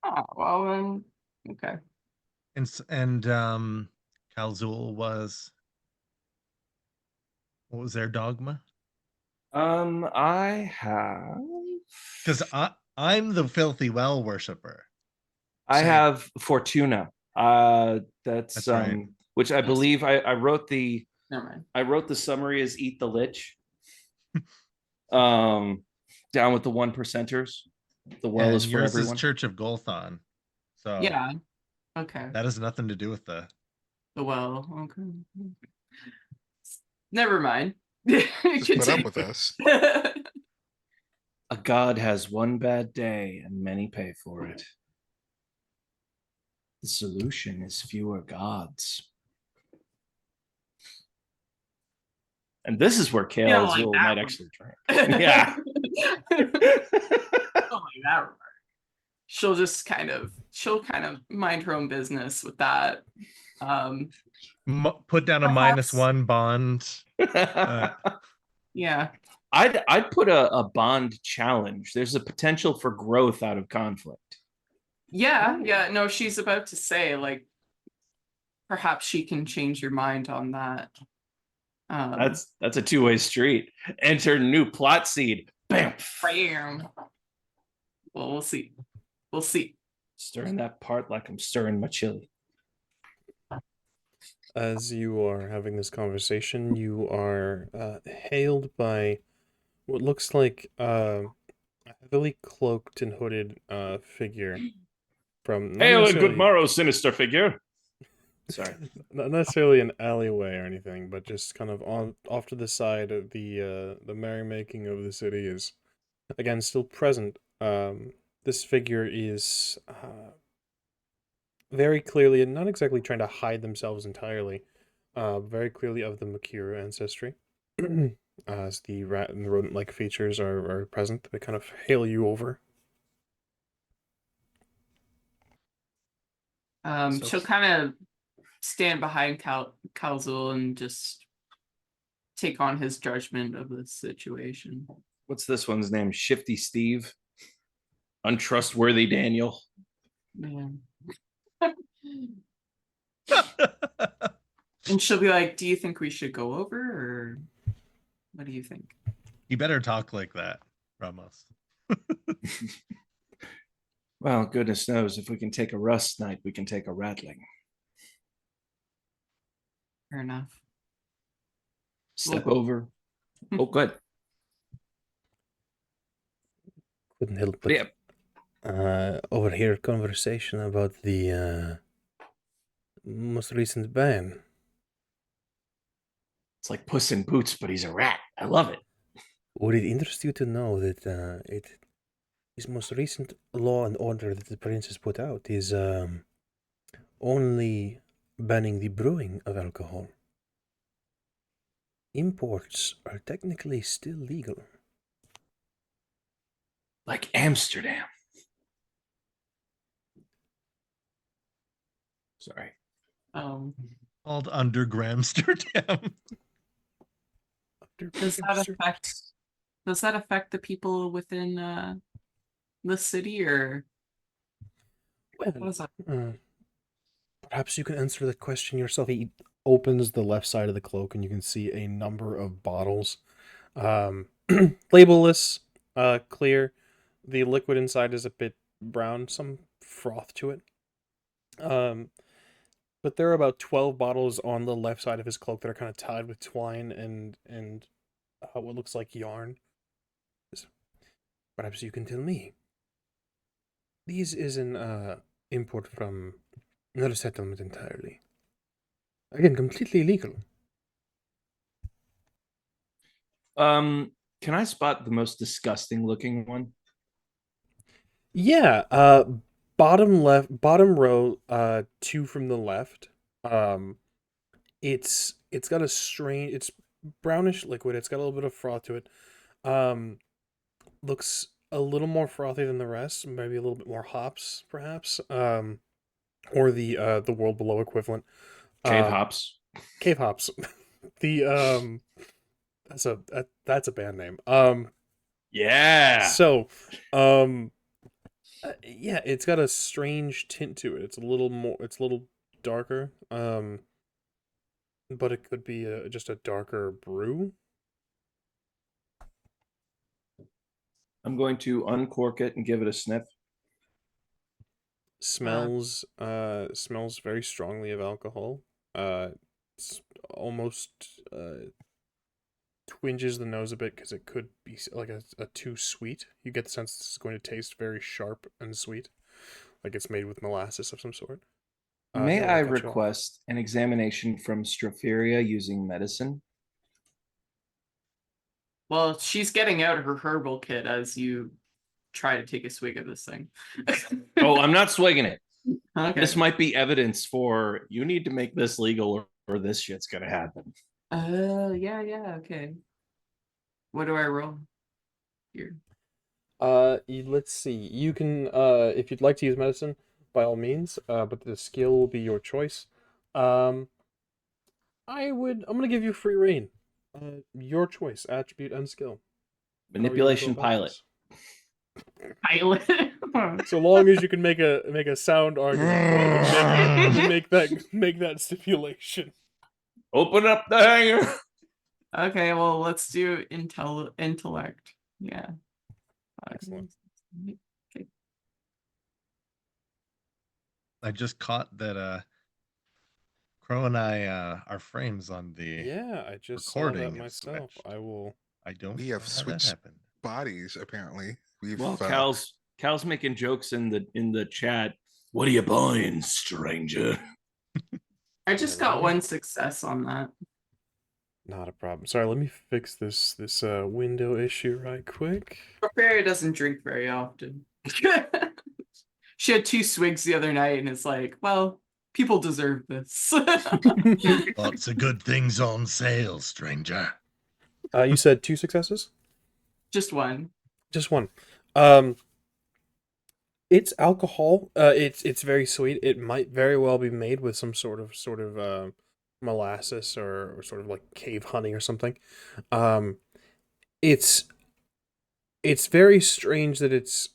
Oh, well then, okay. And Kalzul was, what was their dogma? I have, Because I'm the filthy well worshipper. I Same. have Fortuna. That's right. which I believe I wrote the Never mind. I wrote the summary as Eat the Lich. Down with the 1%ers. The well and is for yours everyone. is Church of Golthon. So Yeah. Okay. that has nothing to do with the Well, okay. Never mind. Just put up with us. A god has one bad day and many pay for it. The solution is fewer gods. And this is where Kale don't like Azul that might one. actually drink. Yeah. Oh my god. She'll kind of mind her own business with that. put down a Perhaps- -1 bond. Yeah. I'd put a bond challenge. There's a potential for growth out of conflict. Yeah. No, she's about to say, like, perhaps she can change your mind on that. That's a two-way street. Enter new plot seed. Bam. Bam. Well, we'll see. We'll see. Stirring that part like I'm stirring my chili. as you are having this conversation, you are hailed by what looks like a heavily cloaked and hooded figure from not Hail and good necessarily morrow, sinister figure. Sorry. not necessarily an alleyway or anything, but just kind of on off to the side of the merrymaking of the city is again still present. This figure is very clearly, and not exactly trying to hide themselves entirely, very clearly of the Makuru ancestry. As the rat and the rodent-like features are present, they kind of hail you over. So- She'll kind of stand behind Kalzul and just take on his judgment of the situation. What's this one's name? Shifty Steve? Untrustworthy Daniel? Man. And she'll be like, "Do you think we should go over, or what do you think?" You better talk like that, Ramos. Well, goodness knows if we can take a rust night, we can take a rattling. Fair enough. Step over. Oh, good. Couldn't help but overhear conversation about the most recent ban. It's like Puss in Boots, but he's a rat. I love it. Would it interest you to know that his most recent law and order that the prince has put out is only banning the brewing of alcohol? Imports are technically still legal. Like Amsterdam. Sorry. Called under Gramsterdam. Does that affect the people within the city, or what is that? Perhaps you can answer the question yourself. He opens the left side of the cloak, and you can see a number of bottles, labelless, clear. The liquid inside is a bit brown, some froth to it. But there are about 12 bottles on the left side of his cloak that are kind of tied with twine and what looks like yarn. Perhaps you can tell me. These is an import from another settlement entirely. Again, completely legal. Can I spot the most disgusting looking one? Yeah, bottom left, bottom row, two from the left. It's got a strange, it's brownish liquid. It's got a little bit of froth to it. Looks a little more frothy than the rest. Maybe a little bit more hops, perhaps. Or the world below equivalent. Cave hops. Cave hops. The that's a band name. Yeah. So, yeah, it's got a strange tint to it. It's a little darker. But it could be just a darker brew. I'm going to uncork it and give it a sniff. Smells very strongly of alcohol. It's almost twinges the nose a bit because it could be like a too sweet. You get the sense this is going to taste very sharp and sweet, like it's made with molasses of some sort. May Here, I I'll cut you off. request an examination from Stropharia using medicine? Well, she's getting out her herbal kit as you try to take a swig of this thing. Oh, I'm not swigging it. Okay. This might be evidence for you need to make this legal or this shit's gonna happen. Yeah, okay. What do I roll here? Let's see. You can if you'd like to use medicine, by all means, but the skill will be your choice. I'm gonna give you free reign. Your choice, attribute and skill. Manipulation pilot. Pilot. So long as you can make a sound argument, make that stipulation. Open up the hangar. Okay, well, let's do intellect. Yeah. Excellent. Okay. I just caught that Crow and I are frames on the Yeah, I just saw that recording. Have myself. switched. I will. I don't We know have how that switched happened. bodies. Apparently, we've. Well, Cal's making jokes in the chat. What are you buying, stranger? I just Yeah, let got me- one success on that. Not a problem. Sorry, let me fix this window issue right quick. Barry doesn't drink very often. She had 2 swigs the other night and it's like, well, people deserve this. Lots of good things on sale, stranger. You said 2 successes? Just one. Just one. It's alcohol. It's very sweet. It might very well be made with some sort of molasses or sort of like cave honey or something. Um, it's it's very strange that it's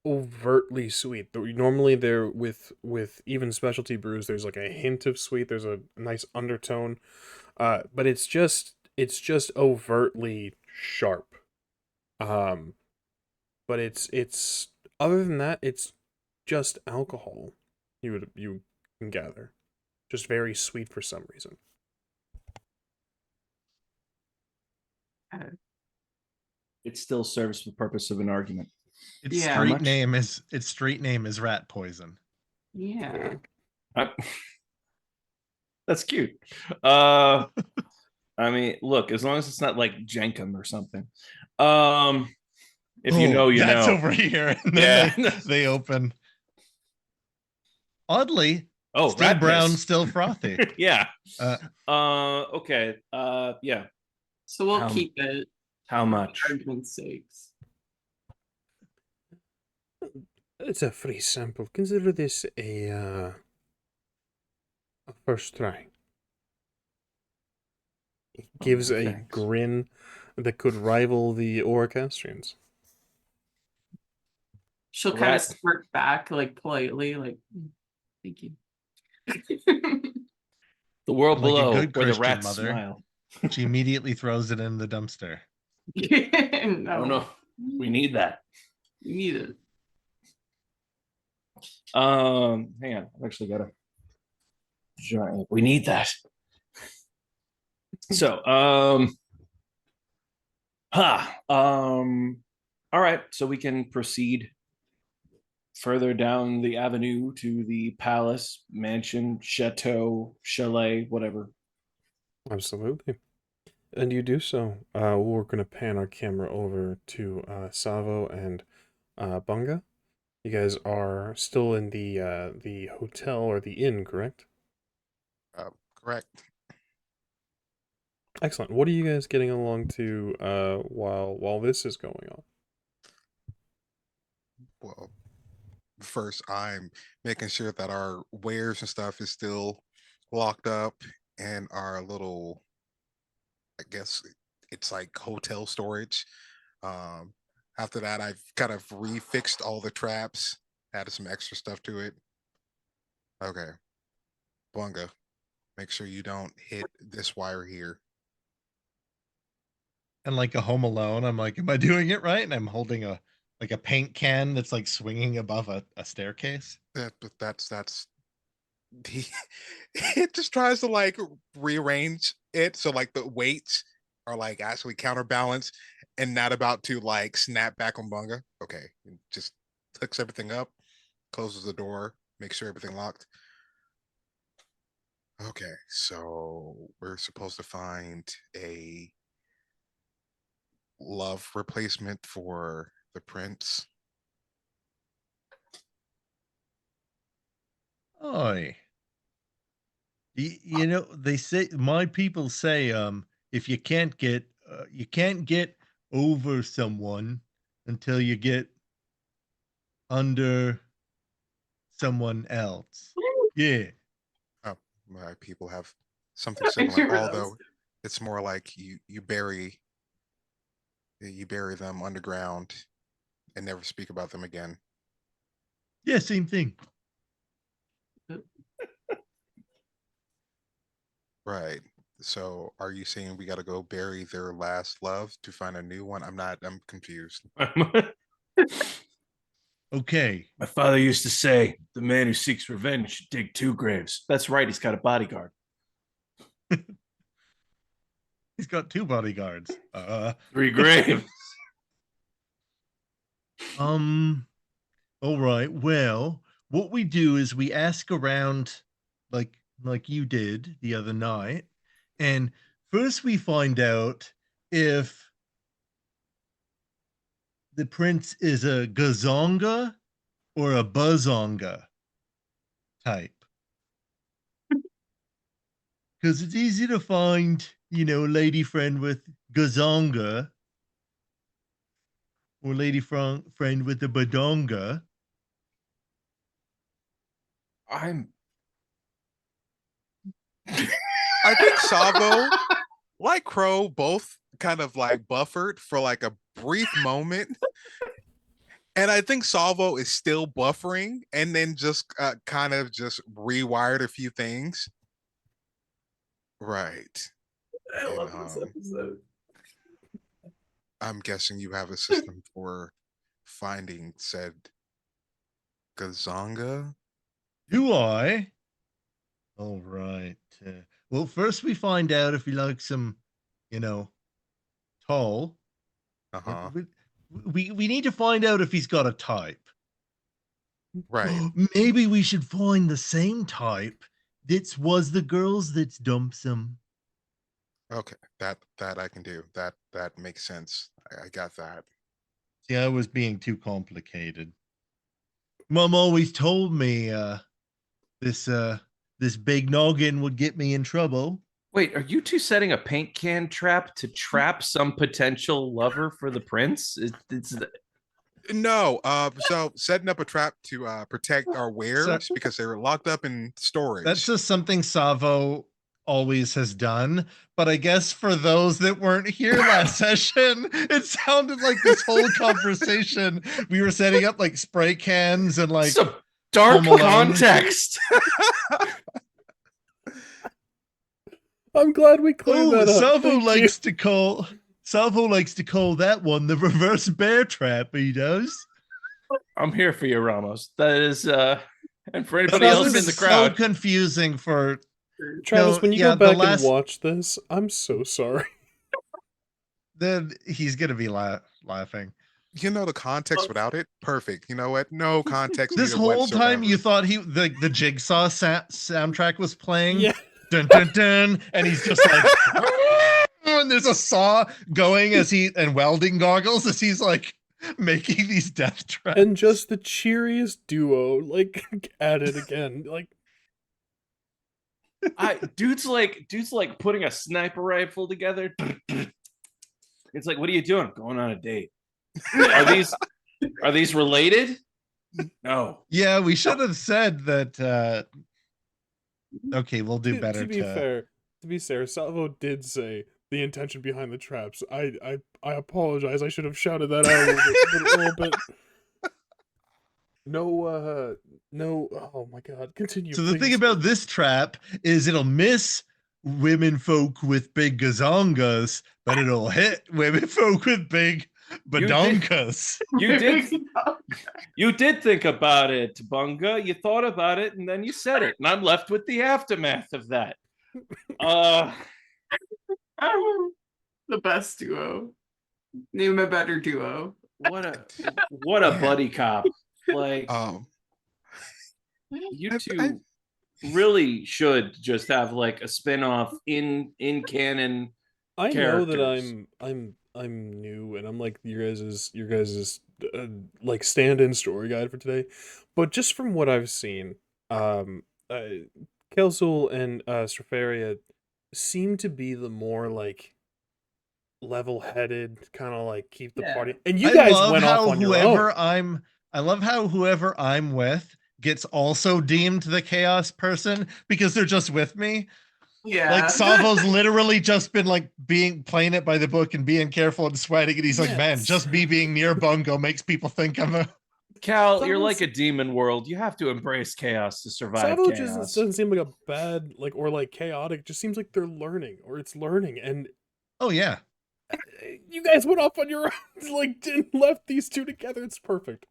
overtly sweet. Normally there with even specialty brews, there's like a hint of sweet. There's a nice undertone, but it's just overtly sharp. Um, but it's other than that, it's just alcohol. You can gather, just very sweet for some reason. It still serves the purpose of an argument. Its Yeah. How street much? name is rat poison. Yeah. That's cute. I mean, look, as long as it's not like Jenkum or something. If you know, you that's know. over here. And then Yeah. they open. Oddly, Oh, still rat brown, piss. still frothy. Yeah. Uh, Okay. Yeah. So we'll How- keep it How for much? argument's sakes. It's a free sample. Consider this a first try. He gives a Thanks. grin that could rival the Oracastrians. She'll kind Rat- of smirk back, like politely, like, thank you. The world Like a below, good where the Christian rats mother. smile. She immediately throws it in the dumpster. No, Oh no, we need that. You need it. Hang on, I've actually got a giant. We need that. So, all right. So we can proceed further down the avenue to the palace, mansion, chateau, chalet, whatever. Absolutely. And you do so. We're going to pan our camera over to Savo and Bunga. You guys are still in the hotel or the inn, correct? Correct. Excellent. What are you guys getting along to while this is going on? Well, first, I'm making sure that our wares and stuff is still locked up and our little, I guess it's like hotel storage. Um, After that, I've kind of refixed all the traps, added some extra stuff to it. Okay, Bunga, make sure you don't hit this wire here. And like a Home Alone, I'm like, am I doing it right? And I'm holding a paint can that's like swinging above a staircase. But that's he it just tries to like rearrange it so like the weights are like actually counterbalance and not about to like snap back on Bunga. Okay, just hooks everything up, closes the door, makes sure everything locked. Okay, so we're supposed to find a love replacement for the prince. Oi. You know, they say my people say if you can't get over someone until you get under someone else. Yeah. Oh, my people have something I similar, remember those. although it's more like you bury them underground and never speak about them again. Yeah, same thing. Right. So are you saying we got to go bury their last love to find a new one? I'm confused. Okay. My father used to say, the man who seeks revenge should dig 2 graves. That's right. He's got a bodyguard. He's got 2 bodyguards. 3 graves. All right. Well, what we do is we ask around like you did the other night. And first we find out if the prince is a gazonga or a buzzonga type. Because it's easy to find, a lady friend with gazonga or lady friend with a badonga. I'm. I think Savo, like Crow, both kind of like buffered for like a brief moment. And I think Salvo is still buffering and then just kind of just rewired a few things. Right. I And, love this episode. I'm guessing you have a system for finding said Gazonga. Do I? All right. Well, first we find out if he likes some, tall. Uh-huh. We need to find out if he's got a type. Right. Maybe we should find the same type that was the girls that dumps him. Okay. That I can do. That makes sense. I got that. See, I was being too complicated. Mom always told me this big noggin would get me in trouble. Wait, are you two setting a paint can trap to trap some potential lover for the prince? No, so setting up a trap to protect our wares because they were locked up in storage. That's just something Savo always has done. But I guess for those that weren't here last session, it sounded like this whole conversation we were setting up like spray cans and like some dark Home Alone. context. I'm glad we cleared that up. Salvo likes to call that one the reverse bear trap. He does. I'm here for you, Ramos. That is, and for anybody else in the crowd, so confusing for Travis. When you go back and watch this, I'm so sorry. Then he's gonna be laughing. You know the context without it, perfect. You know what? No context. This whole time you thought the Jigsaw soundtrack was playing. Yeah. Dun dun dun, and he's just like, and there's a saw going and welding goggles as he's like making these death traps. And just the cheeriest duo, like added again, like. dude's like putting a sniper rifle together. It's like, what are you doing? Going on a date. Are these related? No. Yeah, we should have said that. Okay, we'll do better. To be fair, Salvo did say the intention behind the traps. I apologize. I should have shouted that out a little bit. No. Oh my God! Continue. So the thing about this trap is it'll miss women folk with big gazongas, but it'll hit women folk with big badonkas. You did think about it, Bunga. You thought about it, and then you said it, and I'm left with the aftermath of that. The best duo. Name a better duo. What a buddy cop. Like, you two really should just have like a spin-off in canon. I characters. know that I'm new and I'm like your guys's like stand-in story guide for today, but just from what I've seen, Kelsul and Straferia seem to be the more like level-headed, kind of like keep the party. And you guys went off on your own. I love how whoever I'm with gets also deemed the chaos person because they're just with me. Yeah. Like Salvo's literally just been like playing it by the book and being careful and sweating, and he's like, man, just me being near Bungo makes people think I'm a Cal, you're like a demon world. You have to embrace chaos to survive. Salvo chaos. just doesn't seem like a bad or like chaotic. It just seems like they're learning or it's learning. And oh yeah, you guys went off on your own, like left these two together. It's perfect.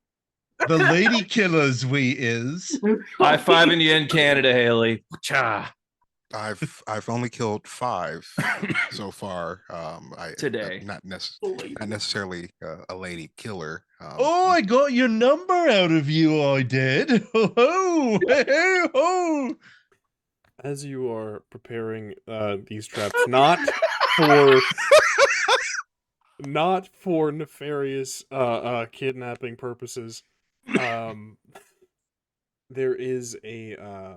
the lady killers we is. High fiving you in Canada, Haley. Cha. I've only killed 5 so far. Today. Not necessarily a lady killer. Oh, I got your number out of you. I did. Oh, hey, oh. As you are preparing these traps, for not for nefarious kidnapping purposes, there is an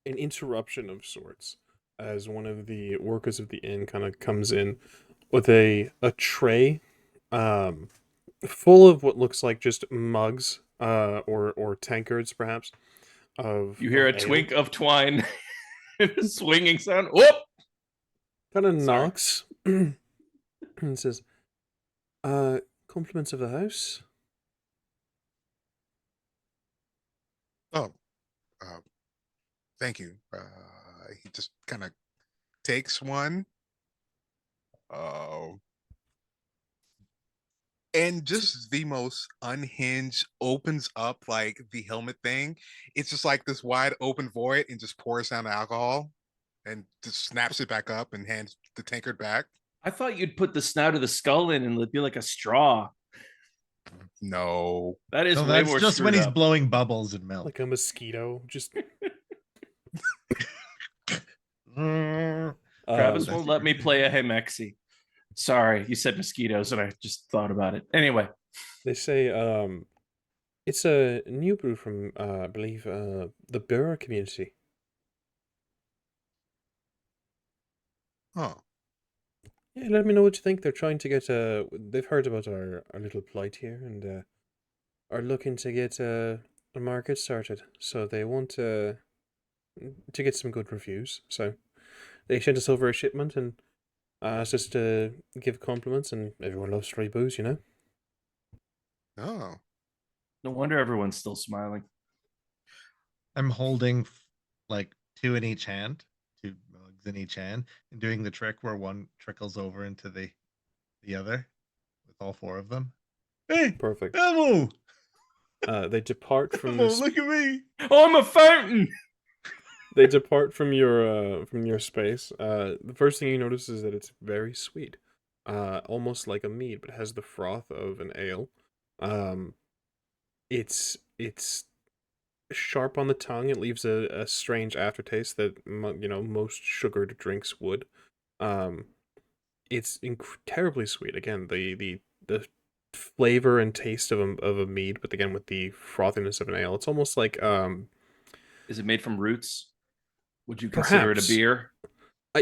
interruption of sorts as one of the workers of the inn kind of comes in with a tray full of what looks like just mugs or tankards perhaps of You hear of a ale. twink of twine, swinging sound. Whoop! Kind of Sorry. knocks and says, compliments of the house. Oh, thank you. He just kind of takes one. And just the most unhinged opens up like the helmet thing. It's just like this wide open void and just pours down the alcohol and just snaps it back up and hands the tankard back. I thought you'd put the snout of the skull in and it'd be like a straw. No. That is No, way that's more just when screwed he's up. blowing bubbles and milk. Like a mosquito, just Travis Um, won't let me play a Hemexi. Sorry, you said mosquitoes, and I just thought about it. Anyway, they say it's a new brew from I believe the Burr community. Oh, Yeah, let me know what you think. They're trying to get they've heard about our little plight here and are looking to get a market started. So they want to get some good reviews. So they sent us over a shipment and asked us to give compliments, and everyone loves free booze, you know. oh. no wonder everyone's still smiling. I'm holding like 2 in each hand, 2 mugs in each hand, and doing the trick where one trickles over into the other with all 4 of them. Hey, Perfect. Elmo! They depart from Elmo, this. look at me! Oh, I'm a fountain. They depart from your space. The first thing you notice is that it's very sweet, almost like a mead, but has the froth of an ale. It's sharp on the tongue. It leaves a strange aftertaste that most sugared drinks would. It's terribly sweet. Again, the flavor and taste of a mead, but again with the frothiness of an ale. It's almost like Is it made from roots? Would you consider it a perhaps. beer?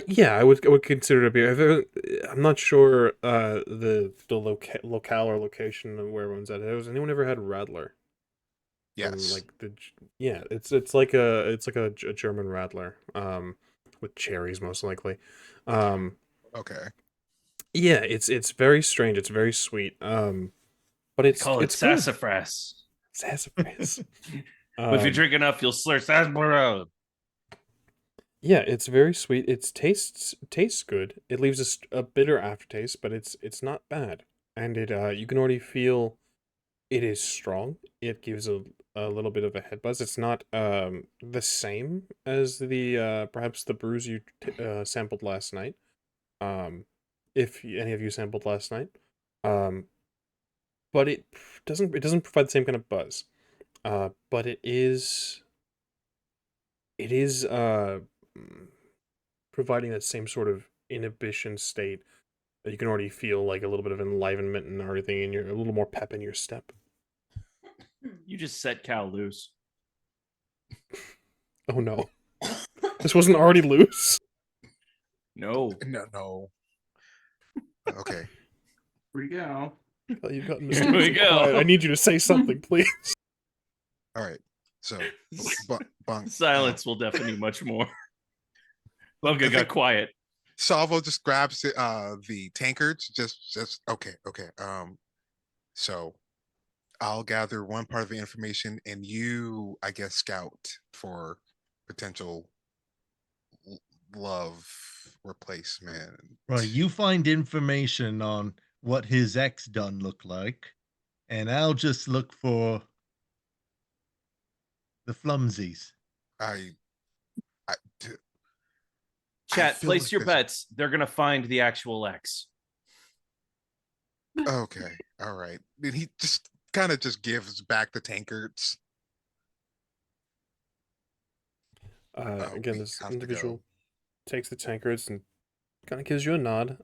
Yeah, I would consider it a beer. I'm not sure the locale or location of where everyone's at. Has anyone ever had Radler? Yes. Like it's like a German Radler, with cherries most likely. Okay. Yeah, it's very strange. It's very sweet. But it's Call it it's good. sassafras. Sassafras. But if you drink enough, you'll slur sarsaparilla. Yeah, it's very sweet. It tastes good. It leaves a bitter aftertaste, but it's not bad. And it you can already feel it is strong. It gives a little bit of a head buzz. It's not the same as the perhaps the brews you sampled last night. If any of you sampled last night. But it doesn't provide the same kind of buzz. But it is providing that same sort of inhibition state that you can already feel like a little bit of enlivenment and everything, and you're a little more pep in your step. You just set Cal loose. Oh no. This wasn't already loose? No. No. Okay. Here we go. Oh, you've gotten Here we mysteriously go. quiet. I need you to say something, please. All right. So, Bunk. Silence will deafen you much more. Bunga I got think- quiet. Salvo just grabs the tankards. Just okay. So I'll gather one part of the information, and you, I guess, scout for potential love replacement. Right, you find information on what his ex done look like, and I'll just look for The flumsies. I, d- I Chat, feel place like your there's- bets. They're gonna find the actual X. Okay, all right. Then he just kind of just gives back the tankards. Again, We this have to individual go. takes the tankards and kind of gives you a nod.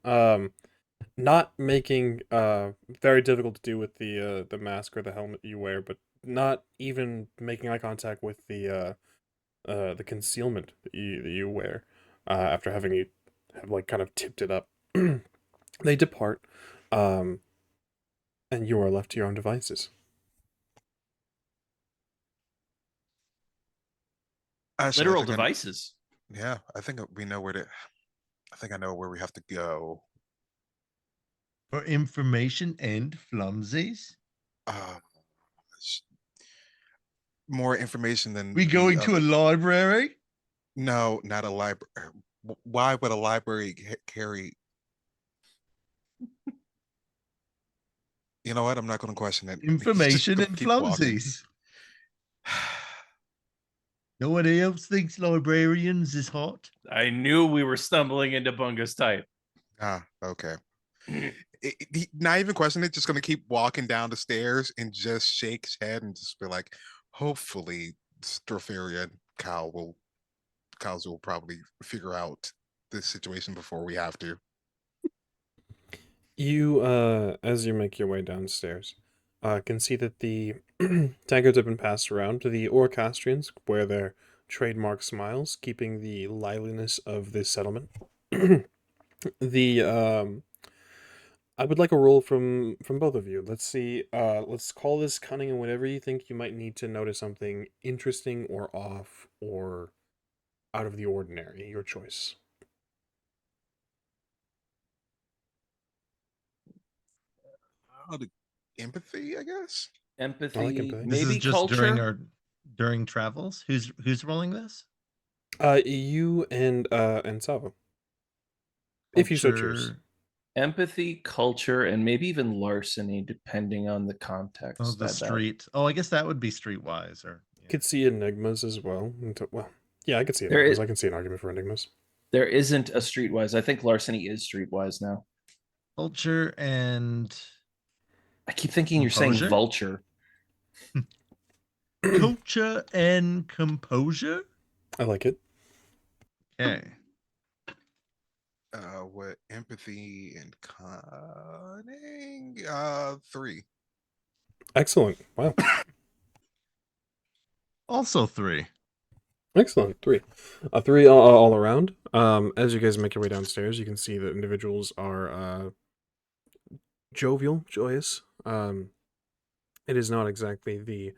Not making very difficult to do with the mask or the helmet you wear, but not even making eye contact with the concealment that you wear after having you have like kind of tipped it up. They depart, and you are left to your own devices. Actually, Literal I think devices. I think we know where to. I think I know where we have to go. For information and flumsies? Uh, sh- more information than We the going to a other. library? No, not a library. Why would a library carry? You know what? I'm not going to question it. He's just Information gonna and keep walking. flumsies. Nobody else thinks librarians is hot? I knew we were stumbling into Bunga's type. Okay. Not even question it, just gonna keep walking down the stairs and just shake his head and just be like, hopefully Stropharia and Cows will probably figure out this situation before we have to. You, as you make your way downstairs, can see that the tankards have been passed around to the Oracastrians, where their trademark smiles, keeping the liveliness of this settlement. the I would like a roll from both of you. Let's see. Let's call this cunning and whatever you think you might need to notice something interesting or off or out of the ordinary. Your choice. Empathy, I guess. Empathy, empathy. This is maybe just culture. during travels. Who's rolling this? You and Sava, if you so choose. Culture. Empathy, culture, and maybe even larceny, depending on the context. Oh, the I bet. street. Oh, I guess that would be streetwise, or Could see enigmas as well. Well, yeah, I could see There enigmas. is- I can see an argument for enigmas. There isn't a streetwise. I think larceny is streetwise now. culture and I keep thinking you're saying Composure? vulture. culture and composure. I like it. Okay. What empathy and cunning? 3. Excellent. Wow. Also 3. Excellent. 3. 3 all around. As you guys make your way downstairs, you can see that individuals are jovial, joyous. It is not exactly the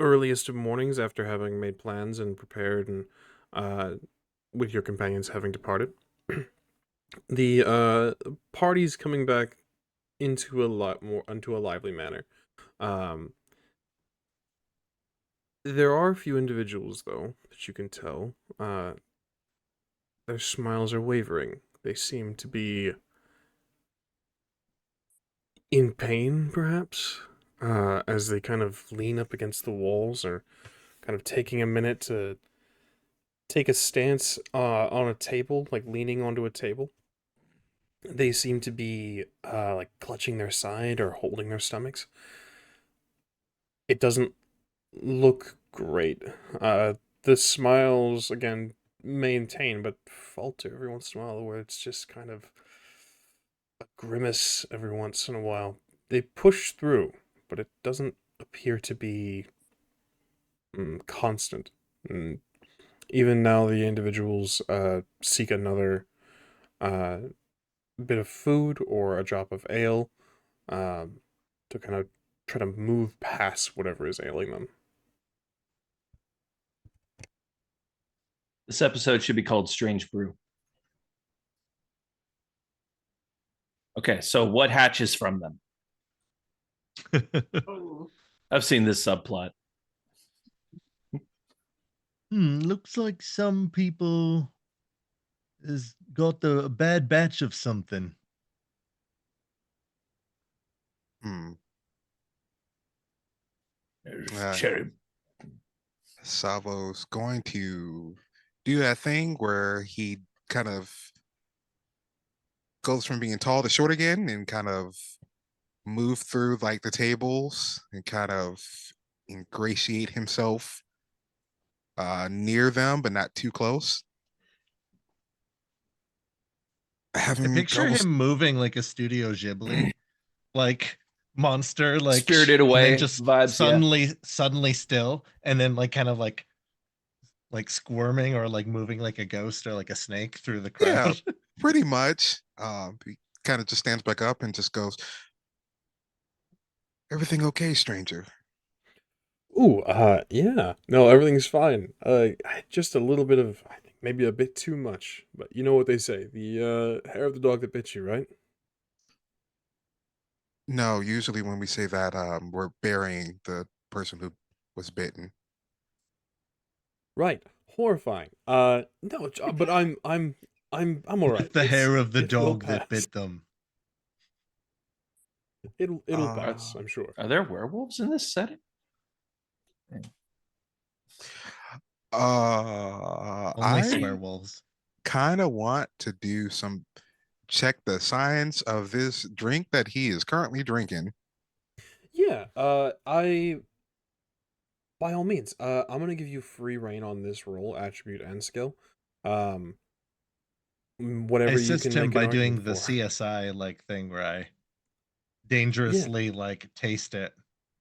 earliest of mornings after having made plans and prepared and with your companions having departed. The party's coming back into a lively manner. There are a few individuals though that you can tell. Their smiles are wavering. They seem to be in pain, perhaps, as they kind of lean up against the walls or kind of taking a minute to take a stance on a table, like leaning onto a table. They seem to be like clutching their side or holding their stomachs. It doesn't look great. The smiles again maintain, but falter every once in a while, where it's just kind of a grimace every once in a while. They push through, but it doesn't appear to be constant. Even now, the individuals seek another bit of food or a drop of ale to kind of try to move past whatever is ailing them. This episode should be called Strange Brew. Okay, so what hatches from them? Oh. I've seen this subplot. Looks like some people has got a bad batch of something. Hmm. There's Uh, cherry Savo's going to do that thing where he kind of goes from being tall to short again and kind of move through like the tables and kind of ingratiate himself near them, but not too close. Have I him picture almost him moving like a Studio Ghibli, like monster, like Spirited and then Away just vibes, yeah. suddenly still, and then like kind of like squirming or like moving like a ghost or like a snake through the yeah, crowd. pretty much. He kind of just stands back up and just goes, "Everything okay, stranger?" Ooh, yeah. No, everything's fine. Just a little bit of, I think maybe a bit too much, but you know what they say, the hair of the dog that bit you, right? No, usually when we say that, we're burying the person who was bitten. Right. Horrifying. No, but I'm all right. The hair of the It'll dog that pass. bit them. It'll pass, Uh, I'm sure. Are there werewolves in this setting? Only I swearwolves. kind of want to do some check the science of this drink that he is currently drinking. Yeah, by all means, I'm gonna give you free reign on this roll, attribute and skill. Um, I whatever you assist can him make an by argument doing the for. CSI like thing where I Yeah, dangerously like taste it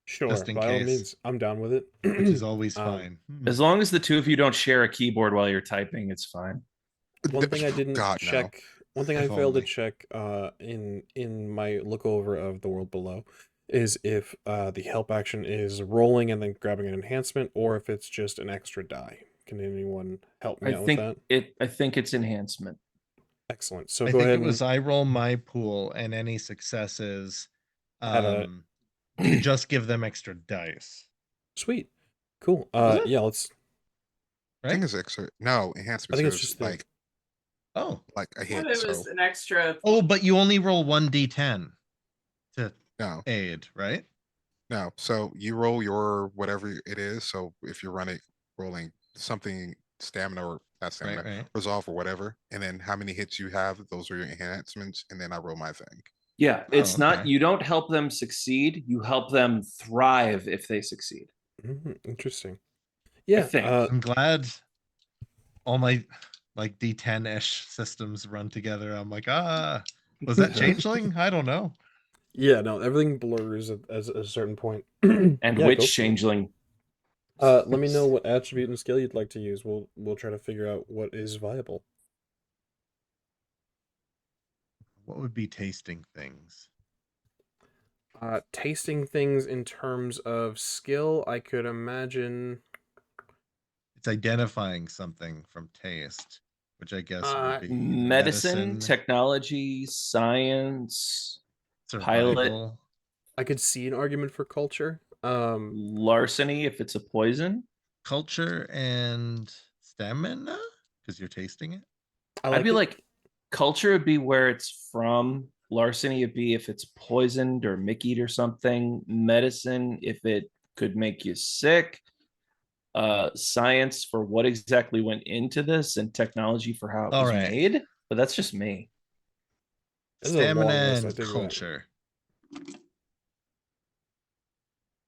sure, just in by all case, means, I'm down with which is it. always Um, fine. As long as the two of you don't share a keyboard while you're typing, it's fine. one thing I didn't God, no. check, one thing I If failed to only. check, in my look over of the world below, is if the help action is rolling and then grabbing an enhancement, or if it's just an extra die. Can anyone help me I out with think that? it's enhancement. Excellent. So I go think ahead it was and I roll my pool and any successes, add a you just give them extra dice, sweet, cool. Was it? Yeah, let's. I think right? it's extra. No, I enhancement think it's says just the. Oh, like a But hit. it So was an extra. oh, but you only roll 1d10 to no, aid, right? no. So you roll your whatever it is. So if you're rolling something stamina or not Right, stamina, right. resolve or whatever, and then how many hits you have, those are your enhancements, and then I roll my thing. Yeah, Oh, it's not, okay. you don't help them succeed, you help them thrive if they succeed. Interesting. I Yeah. think. I'm glad all my like D10-ish systems run together. I'm like, was that changeling? I don't know. Yeah. No, everything blurs at a certain point. And Yeah, go which for it. changeling? Let me know what attribute and skill you'd like to use. We'll try to figure out what is viable. What would be tasting things? Tasting things in terms of skill, I could imagine. It's identifying something from taste, which I guess would be Medicine, technology, science, pilot, survival. I could see an argument for culture. larceny if it's a poison. Culture and stamina because you're tasting it. I I'd like be it. like, culture would be where it's from. Larceny would be if it's poisoned or Mickeyed or something. Medicine if it could make you sick. Science for what exactly went into this, and technology for how it All was right. made. But that's just me. This is a Stamina long list. I and dig that. culture.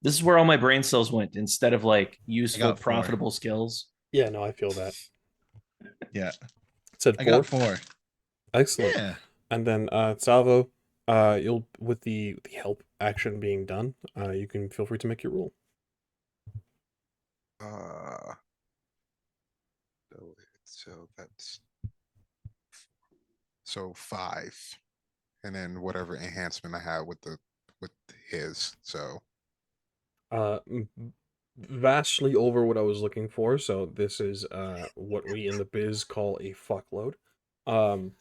This is where all my brain cells went instead of like useful, got 4. profitable skills. Yeah, no, I feel that. Yeah, It said I 4. got 4. Excellent. Yeah. And then Salvo, you'll with the help action being done, you can feel free to make your roll. Uh, so that's so 5, and then whatever enhancement I have with his. So Vastly over what I was looking for. So this is what we in the biz call a fuckload. One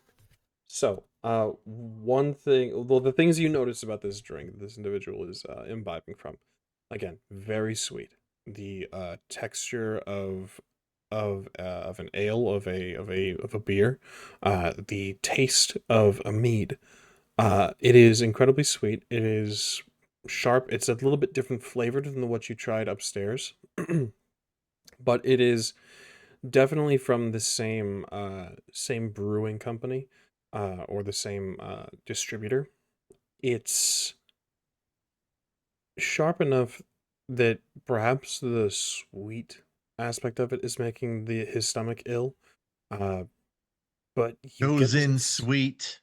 thing, well, the things you notice about this drink, this individual is imbibing from, again, very sweet. The texture of an ale, of a beer, the taste of a mead. It is incredibly sweet. It is sharp. It's a little bit different flavored than what you tried upstairs. but it is definitely from the same brewing company, or the same distributor. It's sharp enough that perhaps the sweet aspect of it is making his stomach ill. Uh, but Goes in sweet.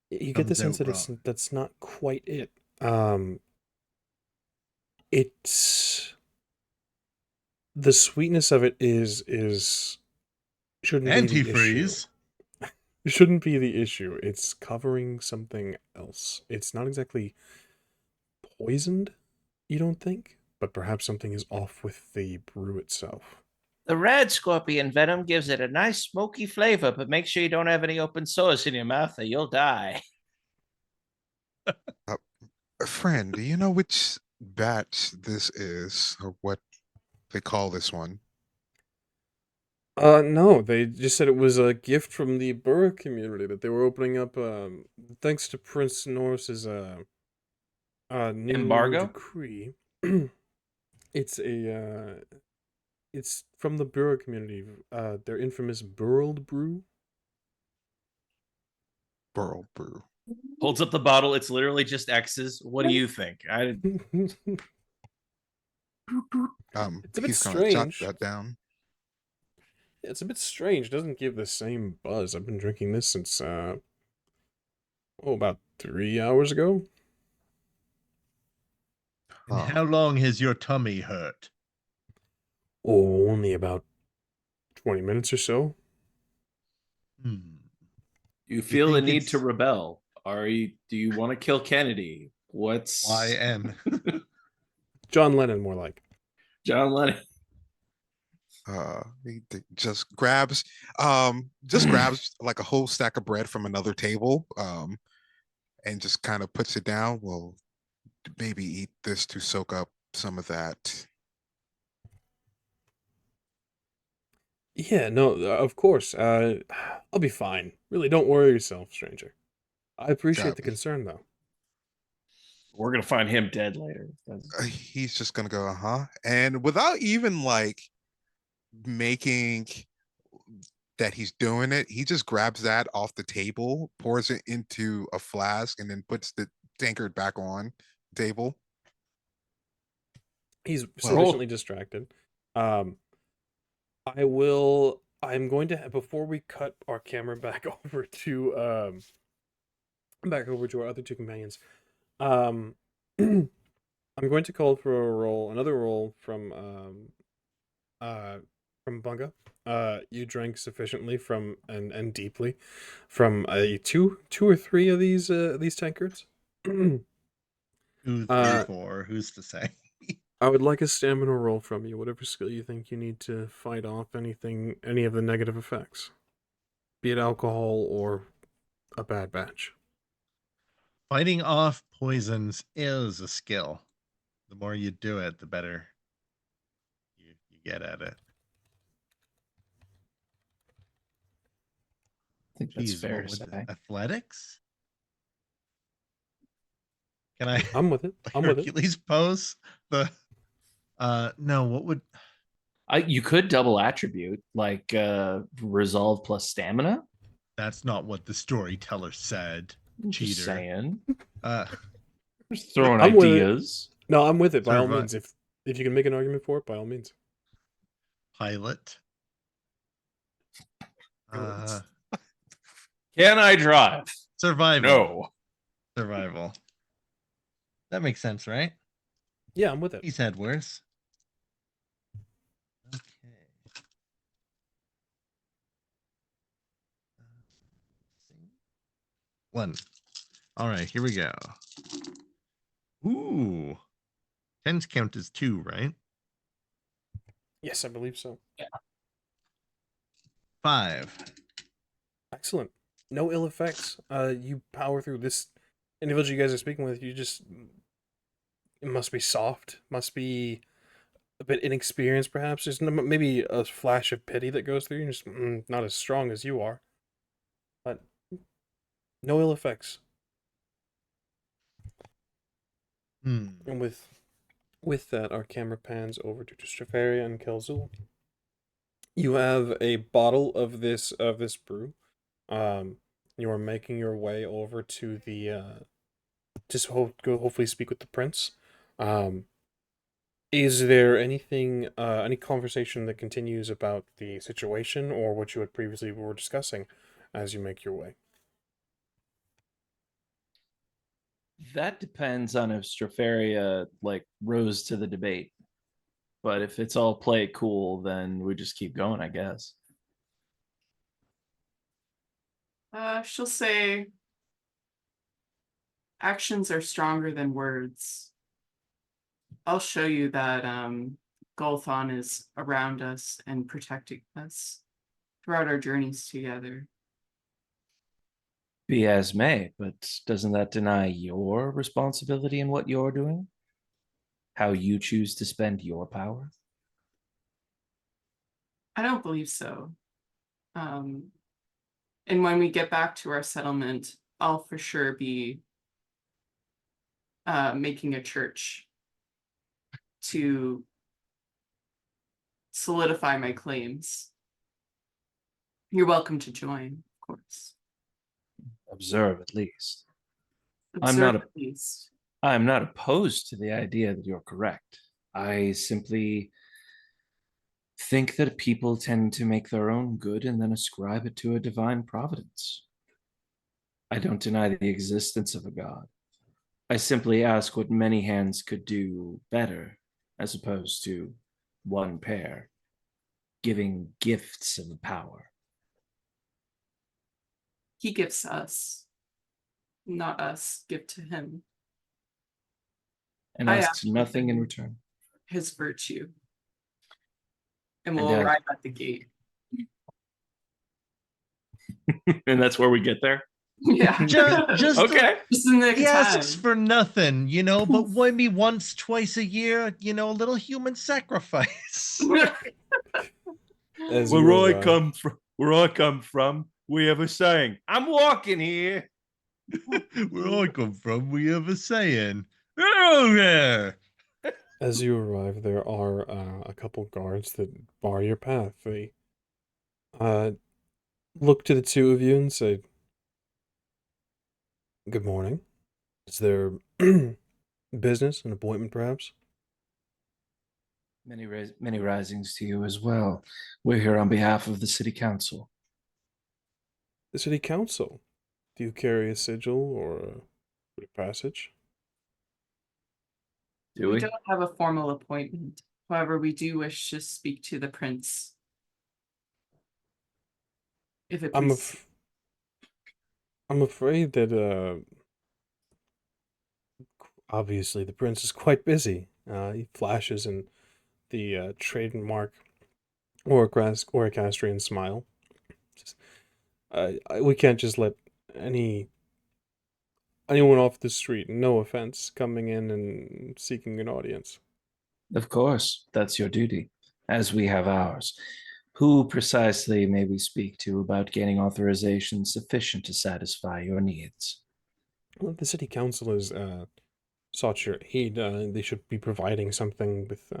you get the comes sense out that wrong. that's not quite it. It's the sweetness of it is shouldn't be the issue. Antifreeze. It shouldn't be the issue. It's covering something else. It's not exactly poisoned, you don't think? But perhaps something is off with the brew itself. The red scorpion venom gives it a nice smoky flavor, but make sure you don't have any open sores in your mouth or you'll die. Friend, do you know which batch this is, or what they call this one? No, they just said it was a gift from the Burr community that they were opening up, thanks to Prince Norris's, new Embargo? decree. It's from the Burr community, their infamous Burled Brew. Burl Brew. Holds up the bottle. It's literally just X's. What do you think? It's a bit He's gonna jot strange. that down. It's a bit strange. It doesn't give the same buzz. I've been drinking this since, about 3 hours ago. And Huh. how long has your tummy hurt? Oh, only about 20 minutes or so. Hmm. You feel the think need it's- to rebel? Do you want to kill Kennedy? What's YN. John Lennon, more like. John Lennon? He just grabs like a whole stack of bread from another table, and just kind of puts it down. Well, maybe eat this to soak up some of that. Yeah, no, of course. I'll be fine. Really, don't worry yourself, stranger. I appreciate the Copy. concern, though. We're gonna find him dead later. He's just gonna go, uh-huh, and without even like making that he's doing it, he just grabs that off the table, pours it into a flask, and then puts the tankard back on the table. He's Well- sufficiently distracted. I'm going to, before we cut our camera back over to, our other two companions, I'm going to call for another roll from Bunga. You drank sufficiently from and deeply from two or three of these tankards. 2, 3, Uh, 4. Who's to say? I would like a stamina roll from you, whatever skill you think you need to fight off any of the negative effects, be it alcohol or a bad batch. Fighting off poisons is a skill. The more you do it, the better you get at it. I think that's Jeez, fair what to would say. athletics? Can I I'm with it. I'm with it. Hercules pose? No, what would You could double attribute like resolve plus stamina. that's not what the storyteller said. Just Cheater. saying. Uh Just throwing I'm with it. ideas. No, I'm with it by all Survi- means. If you can make an argument for it, by all means. pilot. Can I drive? Survival. No. Survival. That makes sense, right? Yeah, I'm with it. He's had worse. Okay. 1. All right, here we go. Ooh. 10's count as 2, right? Yes, I believe so. 5. Excellent. No ill effects. You power through this individual you guys are speaking with. It must be soft. Must be a bit inexperienced, perhaps. There's maybe a flash of pity that goes through you. Just not as strong as you are, but no ill effects. Hmm. And with With that, our camera pans over to Straferia and Kelzul. You have a bottle of this brew. You are making your way over to the go hopefully speak with the prince. Um, is there anything, any conversation that continues about the situation or what you had previously were discussing as you make your way? That depends on if Straferia like rose to the debate. But if it's all play it cool, then we just keep going, I guess. She'll say actions are stronger than words. I'll show you that Golthon is around us and protecting us throughout our journeys together. Be as may, but doesn't that deny your responsibility in what you're doing? How you choose to spend your power? I don't believe so. And when we get back to our settlement, I'll for sure be making a church to solidify my claims. You're welcome to join, of course. Observe at least. Observe at least. I'm not opposed to the idea that you're correct. I simply think that people tend to make their own good and then ascribe it to a divine providence. I don't deny the existence of a god. I simply ask what many hands could do better, as opposed to one pair giving gifts of power. He gives us, not us give to him. And I asks ask nothing in him return. his virtue. And And we'll that- arrive at the gate. And that's where we get there. Yeah. Just Okay. Just in the nick he of asks time. for nothing, but maybe once, twice a year, a little human sacrifice. As you arrive, where I come from, we have a saying. I'm walking here. Where I come from, we have a saying. Oh, yeah. as you arrive, there are a couple guards that bar your path. They look to the two of you and say, "Good morning. Is there business, an appointment, perhaps?" Many risings to you as well. We're here on behalf of the city council. The city council. Do you carry a sigil or a passage? Do We we? don't have a formal appointment. However, we do wish to speak to the prince. If it pleases. I'm afraid that obviously the prince is quite busy. He flashes in the trademark Oracastrian smile. Just, we can't just let anyone off the street, no offense, coming in and seeking an audience. Of course, that's your duty, as we have ours. Who precisely may we speak to about gaining authorization sufficient to satisfy your needs? Well, the city council has sought your aid. They should be providing something with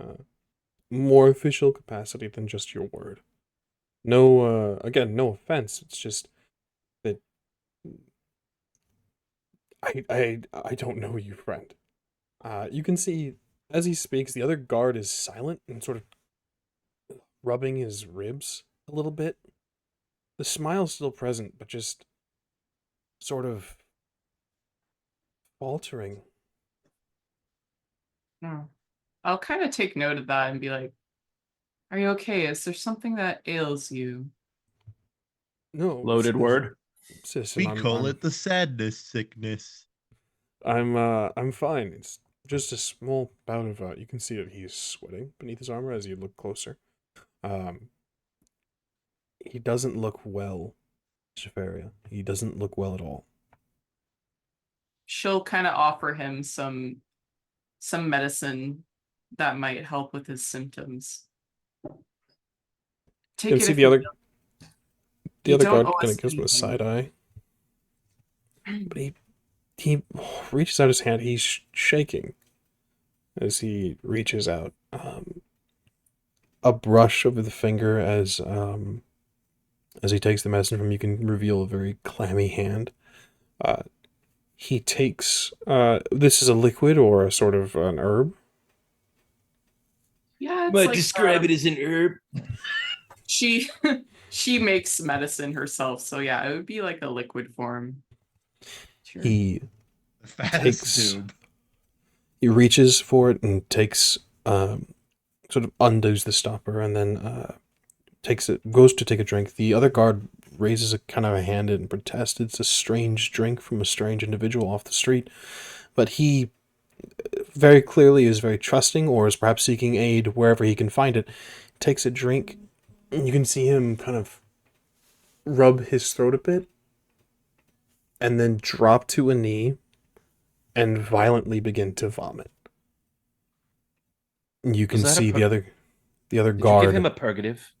more official capacity than just your word. No, again, no offense. It's just that I don't know you, friend. You can see as he speaks, the other guard is silent and sort of rubbing his ribs a little bit. The smile's still present, but just sort of faltering. No. I'll kind of take note of that and be like, are you okay? Is there something that ails you? No, Loaded word. We I'm, call I'm, it the sadness sickness. I'm fine. It's just a small bout of you can see that he's sweating beneath his armor as you look closer. He doesn't look well, Shafaria. He doesn't look well at all. She'll kind of offer him some medicine that might help with his symptoms. Take You it can see if the you other will. the You other don't guard owe kind us of gives him a anything. side eye. But he reaches out his hand. He's shaking. as he reaches out. A brush over the finger as he takes the medicine from you can reveal a very clammy hand. He takes this is a liquid or a sort of an herb. Yeah, it's Might like describe it as an herb. she she makes medicine herself, so yeah, it would be like a liquid form. Sure. He The fattest takes tube. he reaches for it and takes sort of undoes the stopper and then takes it goes to take a drink. The other guard raises a kind of a hand and protests. It's a strange drink from a strange individual off the street, but he very clearly is very trusting or is perhaps seeking aid wherever he can find it. Takes a drink, and you can see him kind of rub his throat a bit and then drop to a knee and violently begin to vomit. You can see the other Did you guard. give him a purgative?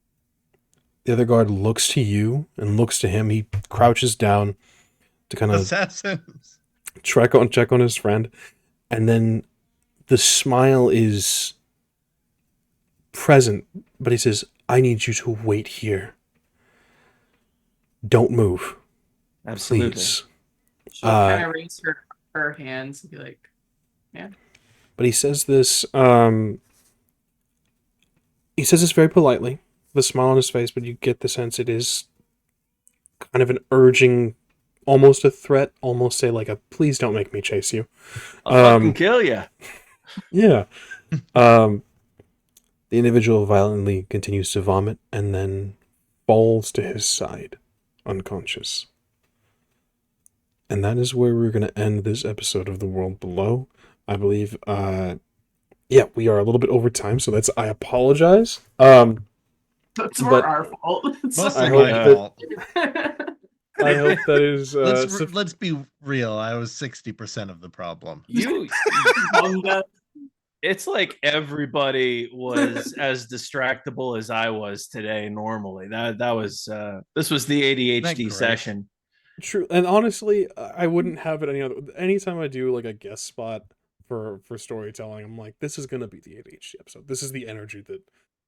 The other guard looks to you and looks to him. He crouches down to kind of Assassins. check on his friend, and then the smile is present, but he says, "I need you to wait here. Don't move, Absolutely. please." She'll kind of raise her hands and be like, "Yeah." But he says this. He says this very politely, with a smile on his face, but you get the sense it is kind of an urging, almost a threat, almost say like a "please don't make me chase you." I'll fucking kill you. Yeah. The individual violently continues to vomit and then falls to his side, unconscious. And that is where we're going to end this episode of The World Below. I believe, yeah, we are a little bit over time, so I apologize. That's more But- our fault. It's Mostly I my hope fault. I hope that is, Let's be real. I was 60% of the problem. It's like everybody was as distractible as I was today normally. That was this was the ADHD great? session. True, and honestly, I wouldn't have it any other. Anytime I do like a guest spot for storytelling, I'm like, this is gonna be the ADHD episode. This is the energy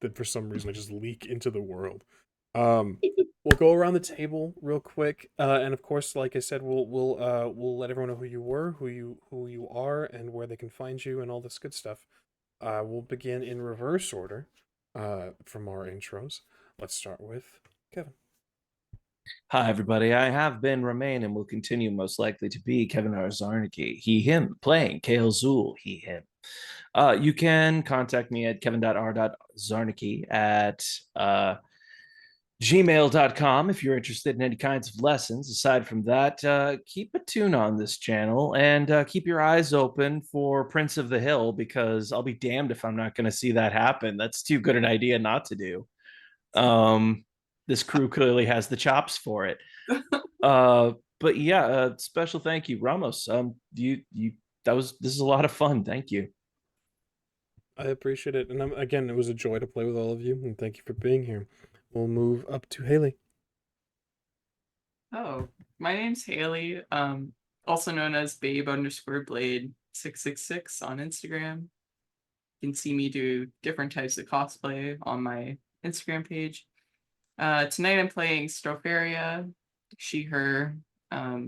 that for some reason I just leak into the world. We'll go around the table real quick, and of course, like I said, we'll let everyone know who you were, who you are, and where they can find you, and all this good stuff. We'll begin in reverse order, from our intros. Let's start with Kevin. Hi, everybody. I have been, remain, and will continue most likely to be Kevin R. Zarnicki. He, him, playing Kale Zool. He, him. You can contact me at kevin.r.zarnicki at gmail.com if you're interested in any kinds of lessons. Aside from that, keep a tune on this channel and keep your eyes open for Prince of the Hill, because I'll be damned if I'm not going to see that happen. That's too good an idea not to do. This crew clearly has the chops for it. But yeah, special thank you, Ramos. This is a lot of fun. Thank you. I appreciate it, and again, it was a joy to play with all of you, and thank you for being here. We'll move up to Haley. Oh, my name's Haley, also known as babe_blade666 on Instagram. You can see me do different types of cosplay on my Instagram page. Tonight I'm playing Stropharia, she, her.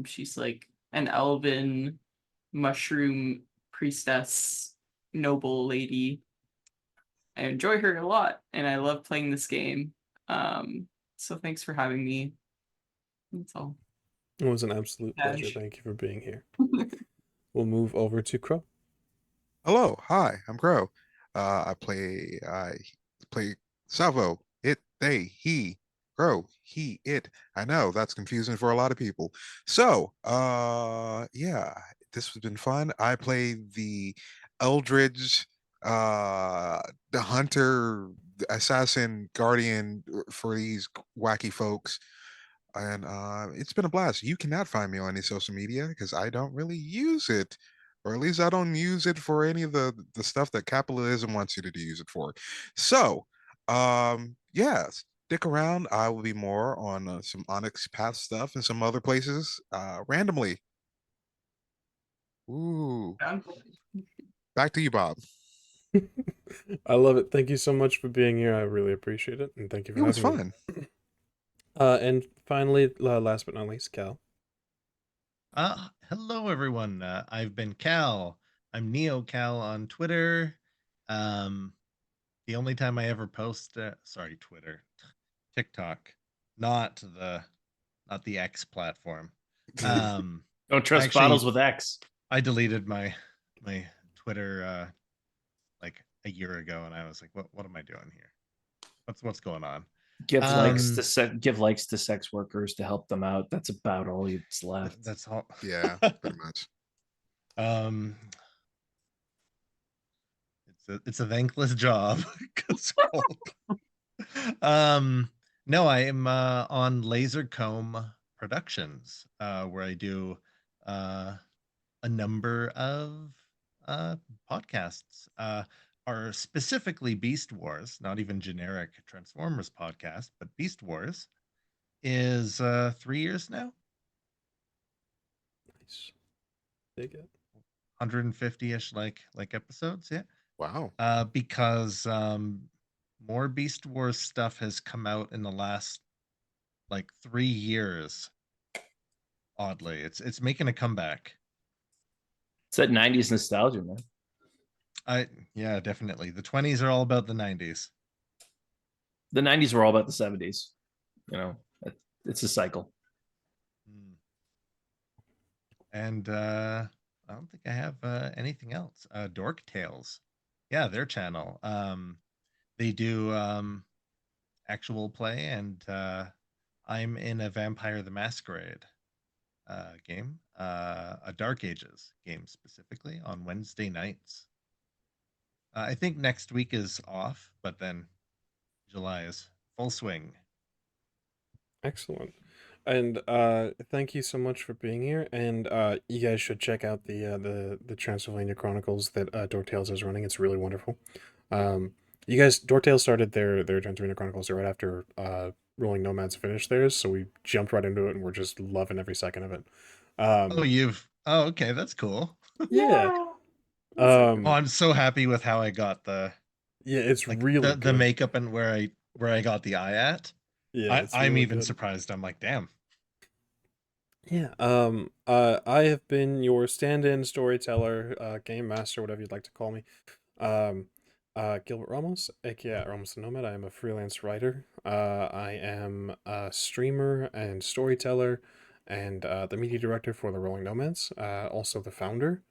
She's like an elven mushroom priestess noble lady. I enjoy her a lot, and I love playing this game. So thanks for having me. That's all. It was an absolute pleasure. Ash. Thank you for being here. We'll move over to Crow. Hello, hi, I'm Crow. I play Salvo, it, they, he, Crow, he, it. I know that's confusing for a lot of people. So, yeah, this has been fun. I play the Eldridge, the hunter, the assassin, guardian for these wacky folks. And it's been a blast. You cannot find me on any social media because I don't really use it, or at least I don't use it for any of the stuff that capitalism wants you to use it for. So, yeah, stick around. I will be more on some Onyx Path stuff and some other places randomly. Ooh, back to you, Bob. I love it. Thank you so much for being here. I really appreciate it, and thank you for It was having fun. me. And finally, last but not least, Cal. Hello everyone. I've been Cal. I'm Neo Cal on Twitter. The only time I ever post, Twitter, TikTok, not the X platform. Don't I trust actually- bottles with X. I deleted my Twitter like a year ago, and I was like, what am I doing here? What's going on? Give likes to sex workers to help them out. That's about all that's left. That's all. Yeah, pretty much. It's a thankless job. No, I am on Lasercomb Productions, where I do a number of podcasts. Are specifically Beast Wars, not even generic Transformers podcast, but Beast Wars is 3 years now. Nice. Dig it. 150-ish like episodes, yeah. Wow. Because more Beast Wars stuff has come out in the last like 3 years. Oddly, it's making a comeback. It's that 90s nostalgia, man. Yeah, definitely. The 20s are all about the 90s. The 90s were all about the 70s. It's a cycle. And I don't think I have anything else. Dork Tales. Yeah, their channel. They do actual play, and I'm in a Vampire the Masquerade game, a Dark Ages game specifically, on Wednesday nights. I think next week is off, but then July is full swing. Excellent. And thank you so much for being here. And you guys should check out the Transylvania Chronicles that Dork Tales is running. It's really wonderful. Dork Tales started their Transylvania Chronicles right after Rolling Nomads finished theirs, so we jumped right into it, and we're just loving every second of it. Oh, okay, that's cool. Yeah. Oh, I'm so happy with how I got it's like, really the good. makeup and where I got the eye at. Yeah, I'm really even good. surprised. I'm like, damn. Yeah. I have been your stand-in storyteller, game master, whatever you'd like to call me. Gilbert Ramos, aka Ramos the Nomad. I am a freelance writer. I am a streamer and storyteller, and the media director for the Rolling Nomads. Also the founder.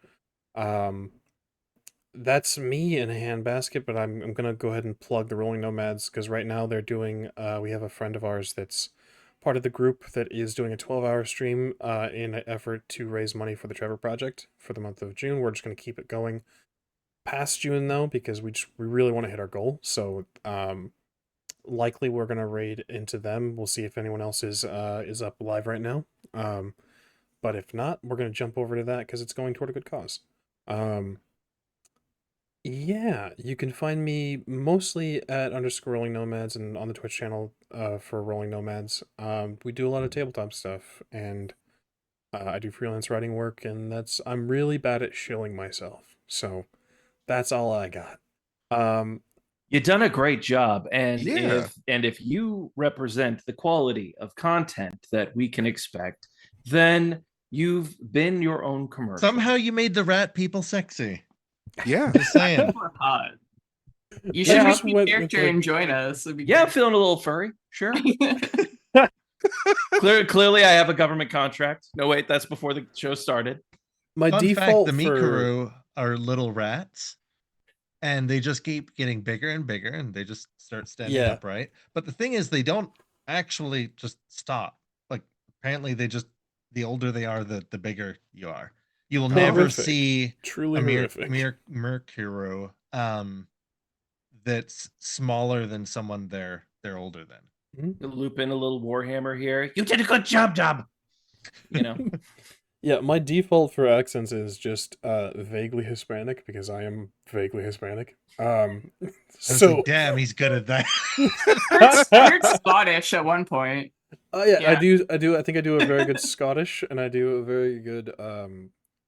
That's me in a handbasket, but I'm gonna go ahead and plug the Rolling Nomads because right now they're doing. We have a friend of ours that's part of the group that is doing a 12-hour stream in an effort to raise money for the Trevor Project for the month of June. We're just gonna keep it going past June though because we really want to hit our goal. So likely we're gonna raid into them. We'll see if anyone else is up live right now. But if not, we're gonna jump over to that because it's going toward a good cause. Yeah, you can find me mostly at _Rolling Nomads and on the Twitch channel for Rolling Nomads. We do a lot of tabletop stuff, and I do freelance writing work, and I'm really bad at shilling myself. So that's all I got. You've done a great job, and Yeah. if you represent the quality of content that we can expect, then you've been your own commercial. Somehow you made the rat people sexy. Yeah. Just saying. People are hot. You Yeah, should just make went a with, character like- and join us. It'd be Yeah, I'm great. feeling a little furry. Sure. Clearly, I have a government contract. No, wait, that's before the show started. My Fun default fact, the for Mikuru are little rats, and they just keep getting bigger and bigger, and they just start standing Yeah. upright. But the thing is, they don't actually just stop. Like, apparently they just, the older they are, the bigger you are. You will never Horrific. see truly a horrific. Mercuru that's smaller than someone they're older than. Loop in a little Warhammer here. You did a good job, Dub. You know. Yeah, my default for accents is just vaguely Hispanic because I am vaguely Hispanic. I was So like, damn, he's good at that. I heard Scottish at one point. yeah, Yeah. I do. I think I do a very good Scottish, and I do a very good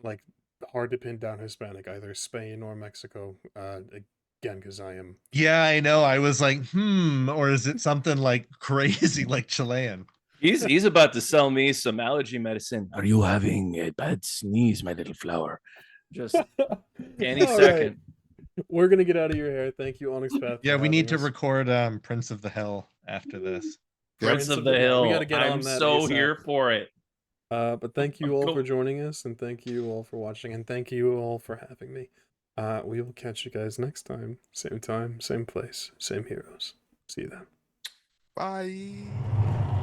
like hard to pin down Hispanic, either Spain or Mexico. again because I am. Yeah, I know. I was like, or is it something like crazy like Chilean? He's about to sell me some allergy medicine. Are you having a bad sneeze, my little flower? Just any All second. right. We're gonna get out of your hair. Thank you, Onyx Path. Yeah, for we need to having us. record Prince of the Hill after this. Prince of the yeah, Hill. we gotta get I'm on that so ASAP. here for it. But thank you all Go. for joining us, and thank you all for watching, and thank you all for having me. We will catch you guys next time, same place, same heroes. See you then. Bye.